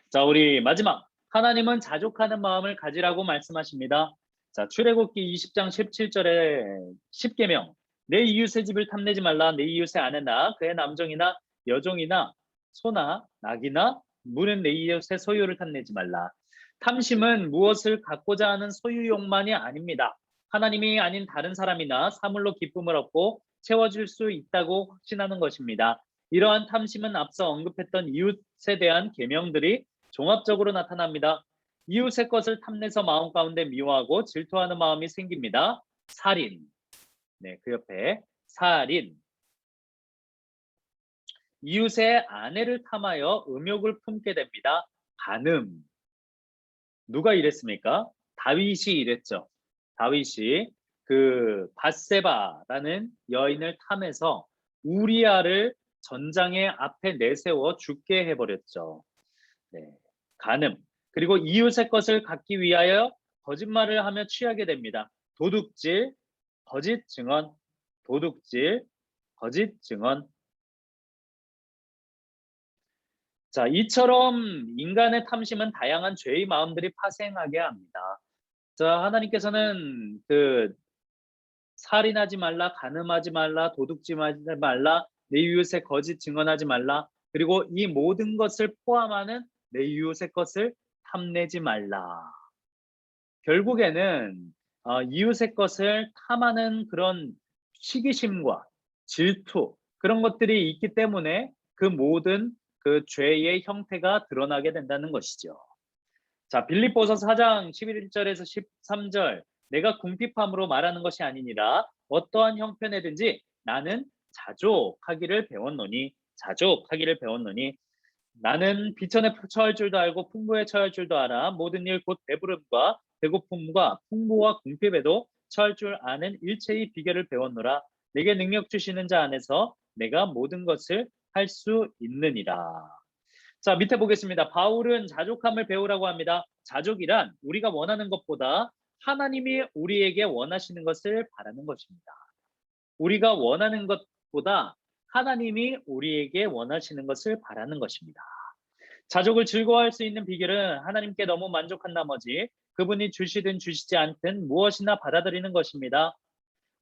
자, 우리 마지막, 하나님은 자족하는 마음을 가지라고 말씀하십니다. 자, 출애굽기 20장 17절에 10계명, 내 이웃의 집을 탐내지 말라. 내 이웃의 아내나 그의 남종이나 여종이나 소나 낙이나 물은 내 이웃의 소유를 탐내지 말라. 탐심은 무엇을 갖고자 하는 소유욕만이 아닙니다. 하나님이 아닌 다른 사람이나 사물로 기쁨을 얻고 채워줄 수 있다고 확신하는 것입니다. 이러한 탐심은 앞서 언급했던 이웃에 대한 계명들이 종합적으로 나타납니다. 이웃의 것을 탐내서 마음 가운데 미워하고 질투하는 마음이 생깁니다. 살인, 네, 그 옆에 살인, 이웃의 아내를 탐하여 음욕을 품게 됩니다. 간음. 누가 이랬습니까? 다윗이 이랬죠. 다윗이 그 밧세바라는 여인을 탐해서 우리아를 전장의 앞에 내세워 죽게 해버렸죠. 네, 간음. 그리고 이웃의 것을 갖기 위하여 거짓말을 하며 취하게 됩니다. 도둑질, 거짓 증언, 도둑질, 거짓 증언. 자, 이처럼 인간의 탐심은 다양한 죄의 마음들이 파생하게 합니다. 자, 하나님께서는 살인하지 말라, 간음하지 말라, 도둑질하지 말라, 내 이웃의 거짓 증언하지 말라, 그리고 이 모든 것을 포함하는 내 이웃의 것을 탐내지 말라. 결국에는 이웃의 것을 탐하는 그런 시기심과 질투, 그런 것들이 있기 때문에 그 모든 그 죄의 형태가 드러나게 된다는 것이죠. 자, 빌립보서 4장 11절에서 13절, 내가 궁핍함으로 말하는 것이 아니니라 어떠한 형편에든지 나는 자족하기를 배웠노니 나는 비천에 처할 줄도 알고 풍부에 처할 줄도 알아. 모든 일 곧 배부름과 배고픔과 풍부와 궁핍에도 처할 줄 아는 일체의 비결을 배웠노라. 내게 능력 주시는 자 안에서 내가 모든 것을 할 수 있느니라. 자, 밑에 보겠습니다. 바울은 자족함을 배우라고 합니다. 자족이란 우리가 원하는 것보다 하나님이 우리에게 원하시는 것을 바라는 것입니다. 우리가 원하는 것보다 하나님이 우리에게 원하시는 것을 바라는 것입니다. 자족을 즐거워할 수 있는 비결은 하나님께 너무 만족한 나머지 그분이 주시든 주시지 않든 무엇이나 받아들이는 것입니다.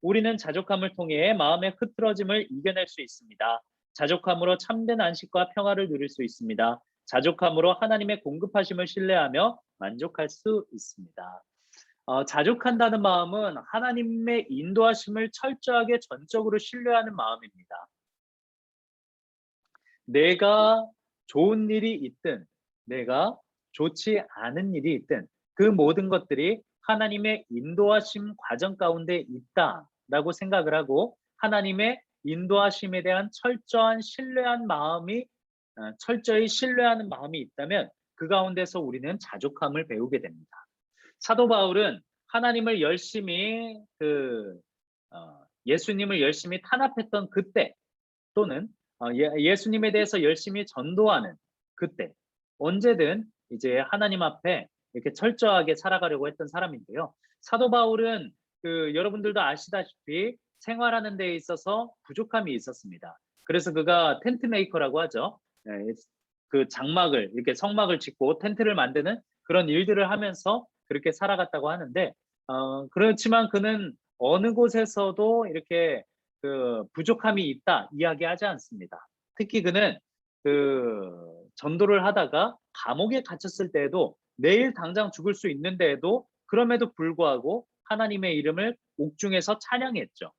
우리는 자족함을 통해 마음의 흐트러짐을 이겨낼 수 있습니다. 자족함으로 참된 안식과 평화를 누릴 수 있습니다. 자족함으로 하나님의 공급하심을 신뢰하며 만족할 수 있습니다. 자족한다는 마음은 하나님의 인도하심을 철저하게 전적으로 신뢰하는 마음입니다. 내가 좋은 일이 있든 내가 좋지 않은 일이 있든 그 모든 것들이 하나님의 인도하심 과정 가운데 있다라고 생각을 하고 하나님의 인도하심에 대한 철저히 신뢰하는 마음이 있다면 그 가운데서 우리는 자족함을 배우게 됩니다. 사도 바울은 하나님을 열심히 예수님을 열심히 탄압했던 그때 또는 예수님에 대해서 열심히 전도하는 그때 언제든 이제 하나님 앞에 이렇게 철저하게 살아가려고 했던 사람인데요. 사도 바울은 여러분들도 아시다시피 생활하는 데 있어서 부족함이 있었습니다. 그래서 그가 텐트 메이커라고 하죠. 그 장막을 이렇게 성막을 짓고 텐트를 만드는 그런 일들을 하면서 그렇게 살아갔다고 하는데 그렇지만 그는 어느 곳에서도 이렇게 부족함이 있다 이야기하지 않습니다. 특히 그는 전도를 하다가 감옥에 갇혔을 때에도 내일 당장 죽을 수 있는데에도 그럼에도 불구하고 하나님의 이름을 옥중에서 찬양했죠.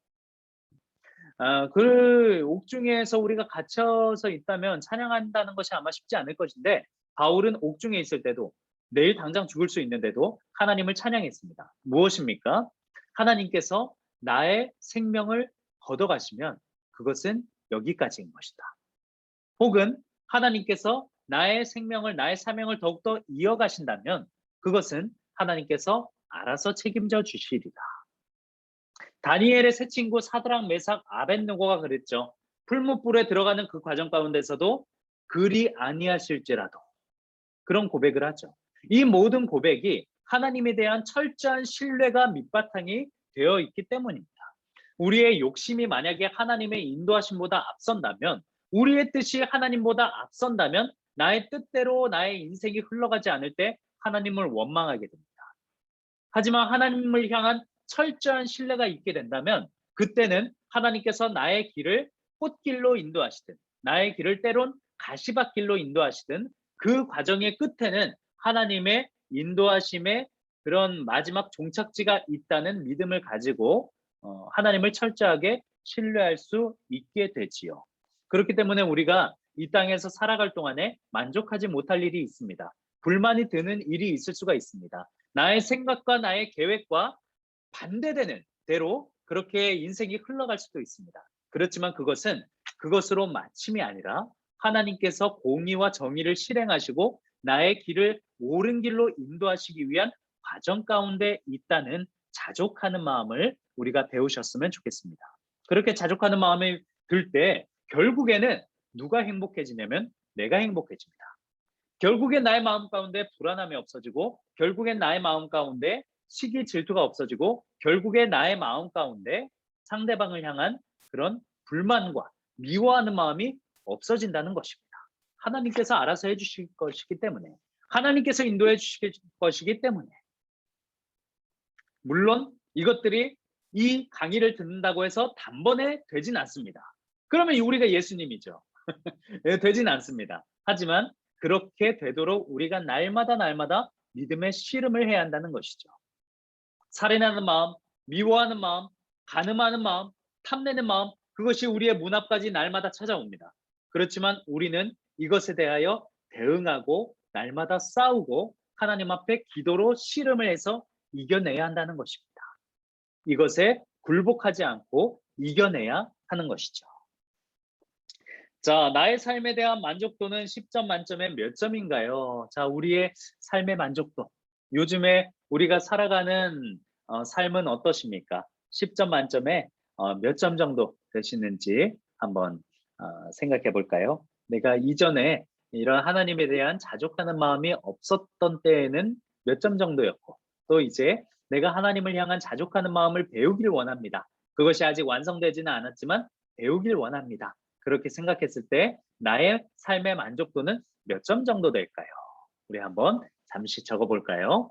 그 옥중에서 우리가 갇혀서 있다면 찬양한다는 것이 아마 쉽지 않을 것인데 바울은 옥중에 있을 때도 내일 당장 죽을 수 있는데도 하나님을 찬양했습니다. 무엇입니까? 하나님께서 나의 생명을 걷어가시면 그것은 여기까지인 것이다. 혹은 하나님께서 나의 생명을, 나의 사명을 더욱더 이어가신다면 그것은 하나님께서 알아서 책임져 주시리다. 다니엘의 세 친구 사드락, 메삭, 아벳느고가 그랬죠. 풀무불에 들어가는 그 과정 가운데서도 그리 아니하실지라도 그런 고백을 하죠. 이 모든 고백이 하나님에 대한 철저한 신뢰가 밑바탕이 되어 있기 때문입니다. 우리의 욕심이 만약에 하나님의 인도하심보다 앞선다면, 우리의 뜻이 하나님보다 앞선다면 나의 뜻대로 나의 인생이 흘러가지 않을 때 하나님을 원망하게 됩니다. 하지만 하나님을 향한 철저한 신뢰가 있게 된다면 그때는 하나님께서 나의 길을 꽃길로 인도하시든 나의 길을 때론 가시밭길로 인도하시든 그 과정의 끝에는 하나님의 인도하심의 그런 마지막 종착지가 있다는 믿음을 가지고 하나님을 철저하게 신뢰할 수 있게 되지요. 그렇기 때문에 우리가 이 땅에서 살아갈 동안에 만족하지 못할 일이 있습니다. 불만이 드는 일이 있을 수가 있습니다. 나의 생각과 나의 계획과 반대되는 대로 그렇게 인생이 흘러갈 수도 있습니다. 그렇지만 그것은 그것으로 마침이 아니라 하나님께서 공의와 정의를 실행하시고 나의 길을 옳은 길로 인도하시기 위한 과정 가운데 있다는 자족하는 마음을 우리가 배우셨으면 좋겠습니다. 그렇게 자족하는 마음이 들 때 결국에는 누가 행복해지냐면 내가 행복해집니다. 결국엔 나의 마음 가운데 불안함이 없어지고 결국엔 나의 마음 가운데 시기 질투가 없어지고 결국에 나의 마음 가운데 상대방을 향한 그런 불만과 미워하는 마음이 없어진다는 것입니다. 하나님께서 알아서 해주실 것이기 때문에, 하나님께서 인도해 주실 것이기 때문에. 물론 이것들이 이 강의를 듣는다고 해서 단번에 되진 않습니다. 그러면 우리가 예수님이죠. 되진 않습니다. 하지만 그렇게 되도록 우리가 날마다 믿음의 씨름을 해야 한다는 것이죠. 살인하는 마음, 미워하는 마음, 간음하는 마음, 탐내는 마음, 그것이 우리의 문 앞까지 날마다 찾아옵니다. 그렇지만 우리는 이것에 대하여 대응하고 날마다 싸우고 하나님 앞에 기도로 씨름을 해서 이겨내야 한다는 것입니다. 이것에 굴복하지 않고 이겨내야 하는 것이죠. 자, 나의 삶에 대한 만족도는 10점 만점에 몇 점인가요? 자, 우리의 삶의 만족도. 요즘에 우리가 살아가는 삶은 어떠십니까? 10점 만점에 몇 점 정도 되시는지 한번 생각해 볼까요? 내가 이전에 이런 하나님에 대한 자족하는 마음이 없었던 때에는 몇 점 정도였고, 또 이제 내가 하나님을 향한 자족하는 마음을 배우길 원합니다. 그것이 아직 완성되지는 않았지만 배우길 원합니다. 그렇게 생각했을 때 나의 삶의 만족도는 몇 점 정도 될까요? 우리 한번 잠시 적어 볼까요?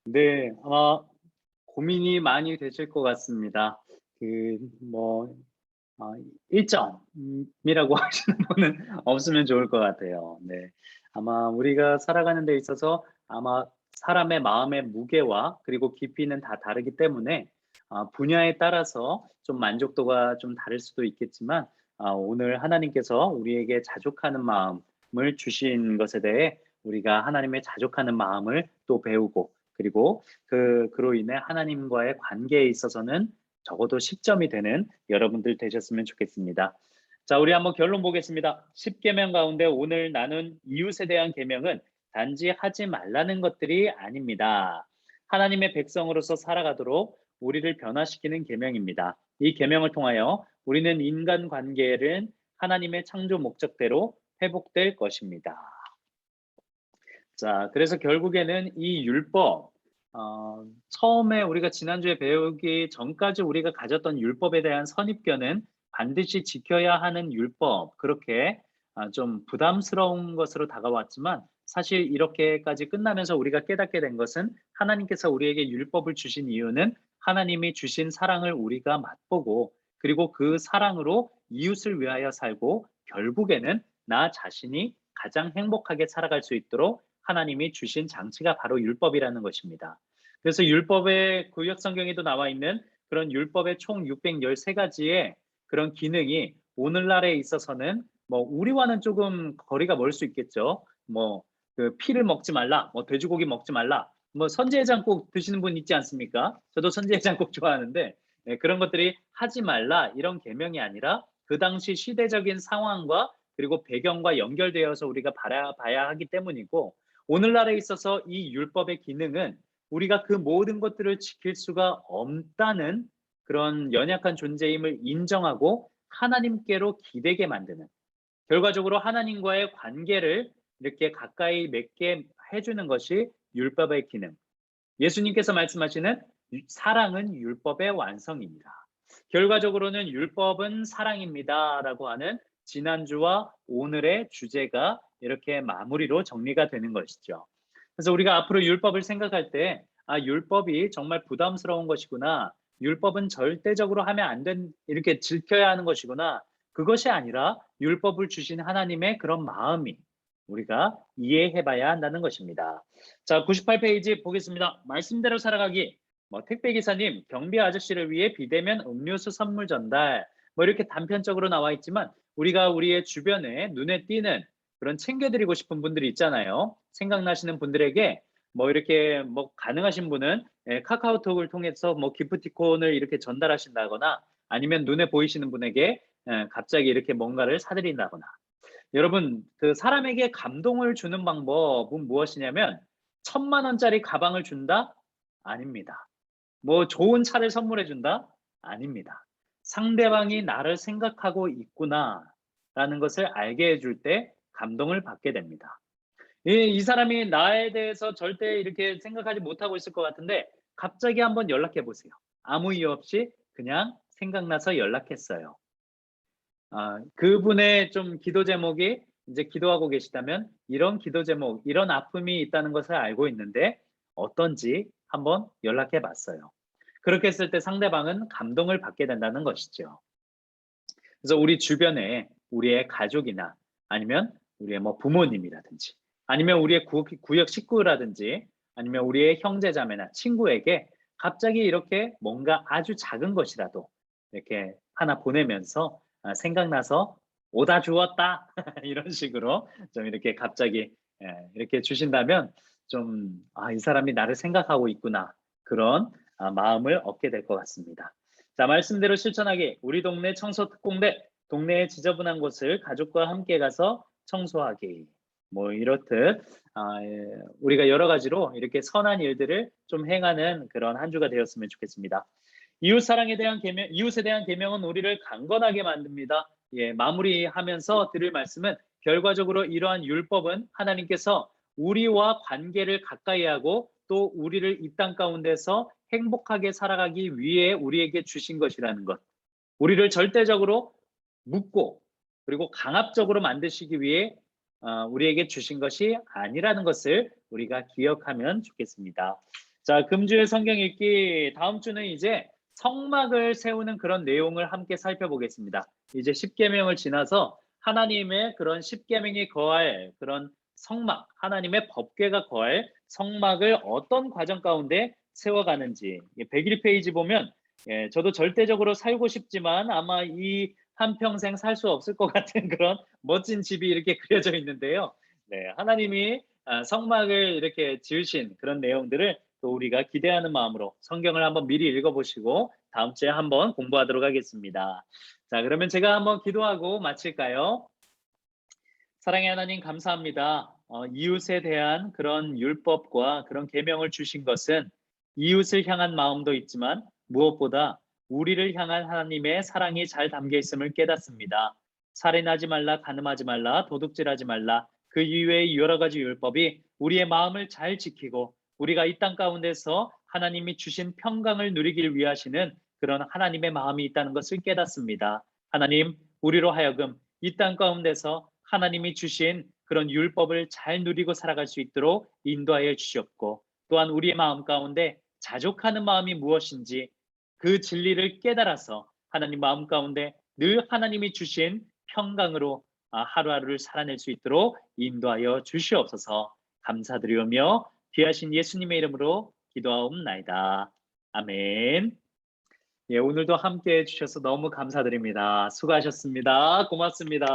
네, 아마 고민이 많이 되실 것 같습니다. 뭐 1점이라고 하시는 분은 없으면 좋을 것 같아요. 네, 아마 우리가 살아가는 데 있어서 아마 사람의 마음의 무게와 그리고 깊이는 다 다르기 때문에 분야에 따라서 좀 만족도가 좀 다를 수도 있겠지만 오늘 하나님께서 우리에게 자족하는 마음을 주신 것에 대해 우리가 하나님의 자족하는 마음을 또 배우고 그리고 그로 인해 하나님과의 관계에 있어서는 적어도 10점이 되는 여러분들 되셨으면 좋겠습니다. 자, 우리 한번 결론 보겠습니다. 10계명 가운데 오늘 나눈 이웃에 대한 계명은 단지 하지 말라는 것들이 아닙니다. 하나님의 백성으로서 살아가도록 우리를 변화시키는 계명입니다. 이 계명을 통하여 우리는 인간 관계를 하나님의 창조 목적대로 회복될 것입니다. 자, 그래서 결국에는 이 율법, 처음에 우리가 지난주에 배우기 전까지 우리가 가졌던 율법에 대한 선입견은 반드시 지켜야 하는 율법, 그렇게 좀 부담스러운 것으로 다가왔지만 사실 이렇게까지 끝나면서 우리가 깨닫게 된 것은 하나님께서 우리에게 율법을 주신 이유는 하나님이 주신 사랑을 우리가 맛보고 그리고 그 사랑으로 이웃을 위하여 살고 결국에는 나 자신이 가장 행복하게 살아갈 수 있도록 하나님이 주신 장치가 바로 율법이라는 것입니다. 그래서 율법의 구약 성경에도 나와 있는 그런 율법의 총 613가지의 그런 기능이 오늘날에 있어서는 뭐 우리와는 조금 거리가 멀 수 있겠죠. 뭐 그 피를 먹지 말라, 뭐 돼지고기 먹지 말라, 뭐 선지해장국 드시는 분 있지 않습니까? 저도 선지해장국 좋아하는데 그런 것들이 하지 말라 이런 계명이 아니라 그 당시 시대적인 상황과 그리고 배경과 연결되어서 우리가 봐야 하기 때문이고, 오늘날에 있어서 이 율법의 기능은 우리가 그 모든 것들을 지킬 수가 없다는 그런 연약한 존재임을 인정하고 하나님께로 기대게 만드는, 결과적으로 하나님과의 관계를 이렇게 가까이 맺게 해주는 것이 율법의 기능. 예수님께서 말씀하시는 사랑은 율법의 완성입니다. 결과적으로는 율법은 사랑입니다 라고 하는 지난주와 오늘의 주제가 이렇게 마무리로 정리가 되는 것이죠. 그래서 우리가 앞으로 율법을 생각할 때 율법이 정말 부담스러운 것이구나, 율법은 절대적으로 하면 안 된, 이렇게 지켜야 하는 것이구나, 그것이 아니라 율법을 주신 하나님의 그런 마음이 우리가 이해해봐야 한다는 것입니다. 자, 98페이지 보겠습니다. 말씀대로 살아가기. 뭐 택배기사님, 경비 아저씨를 위해 비대면 음료수 선물 전달, 뭐 이렇게 단편적으로 나와 있지만 우리가 우리의 주변에 눈에 띄는 그런 챙겨드리고 싶은 분들이 있잖아요. 생각나시는 분들에게 뭐 이렇게 뭐 가능하신 분은 카카오톡을 통해서 뭐 기프티콘을 이렇게 전달하신다거나, 아니면 눈에 보이시는 분에게 갑자기 이렇게 뭔가를 사드린다거나. 여러분, 그 사람에게 감동을 주는 방법은 무엇이냐면 1,000만 원짜리 가방을 준다? 아닙니다. 뭐 좋은 차를 선물해 준다? 아닙니다. 상대방이 나를 생각하고 있구나 라는 것을 알게 해줄 때 감동을 받게 됩니다. 이 사람이 나에 대해서 절대 이렇게 생각하지 못하고 있을 것 같은데 갑자기 한번 연락해 보세요. 아무 이유 없이 그냥 생각나서 연락했어요. 그분의 좀 기도 제목이 이제 기도하고 계시다면 이런 기도 제목, 이런 아픔이 있다는 것을 알고 있는데 어떤지 한번 연락해 봤어요. 그렇게 했을 때 상대방은 감동을 받게 된다는 것이죠. 그래서 우리 주변에 우리의 가족이나 아니면 우리의 뭐 부모님이라든지 아니면 우리의 구역 식구라든지 아니면 우리의 형제자매나 친구에게 갑자기 이렇게 뭔가 아주 작은 것이라도 이렇게 하나 보내면서 생각나서 오다 주었다 이런 식으로 좀 이렇게 갑자기 이렇게 주신다면 좀 이 사람이 나를 생각하고 있구나, 그런 마음을 얻게 될 것 같습니다. 자, 말씀대로 실천하기. 우리 동네 청소 특공대, 동네의 지저분한 곳을 가족과 함께 가서 청소하기. 뭐 이렇듯 우리가 여러 가지로 이렇게 선한 일들을 좀 행하는 그런 한 주가 되었으면 좋겠습니다. 이웃사랑에 대한 계명, 이웃에 대한 계명은 우리를 강건하게 만듭니다. 마무리하면서 드릴 말씀은 결과적으로 이러한 율법은 하나님께서 우리와 관계를 가까이 하고 또 우리를 이 땅 가운데서 행복하게 살아가기 위해 우리에게 주신 것이라는 것, 우리를 절대적으로 묶고 그리고 강압적으로 만드시기 위해 우리에게 주신 것이 아니라는 것을 우리가 기억하면 좋겠습니다. 자, 금주의 성경 읽기, 다음 주는 이제 성막을 세우는 그런 내용을 함께 살펴보겠습니다. 이제 10계명을 지나서 하나님의 그런 10계명이 거할 그런 성막, 하나님의 법궤가 거할 성막을 어떤 과정 가운데 세워가는지, 101페이지 보면 저도 절대적으로 살고 싶지만 아마 이 한평생 살 수 없을 것 같은 그런 멋진 집이 이렇게 그려져 있는데요. 하나님이 성막을 이렇게 지으신 그런 내용들을 또 우리가 기대하는 마음으로 성경을 한번 미리 읽어보시고 다음 주에 한번 공부하도록 하겠습니다. 자, 그러면 제가 한번 기도하고 마칠까요? 사랑의 하나님, 감사합니다. 이웃에 대한 그런 율법과 그런 계명을 주신 것은 이웃을 향한 마음도 있지만 무엇보다 우리를 향한 하나님의 사랑이 잘 담겨 있음을 깨닫습니다. 살인하지 말라, 간음하지 말라, 도둑질하지 말라, 그 이외의 여러 가지 율법이 우리의 마음을 잘 지키고 우리가 이 땅 가운데서 하나님이 주신 평강을 누리길 위하시는 그런 하나님의 마음이 있다는 것을 깨닫습니다. 하나님, 우리로 하여금 이 땅 가운데서 하나님이 주신 그런 율법을 잘 누리고 살아갈 수 있도록 인도하여 주시옵고, 또한 우리의 마음 가운데 자족하는 마음이 무엇인지 그 진리를 깨달아서 하나님 마음 가운데 늘 하나님이 주신 평강으로 하루하루를 살아낼 수 있도록 인도하여 주시옵소서. 감사드리오며 귀하신 예수님의 이름으로 기도하옵나이다. 아멘. 예, 오늘도 함께 해주셔서 너무 감사드립니다. 수고하셨습니다. 고맙습니다.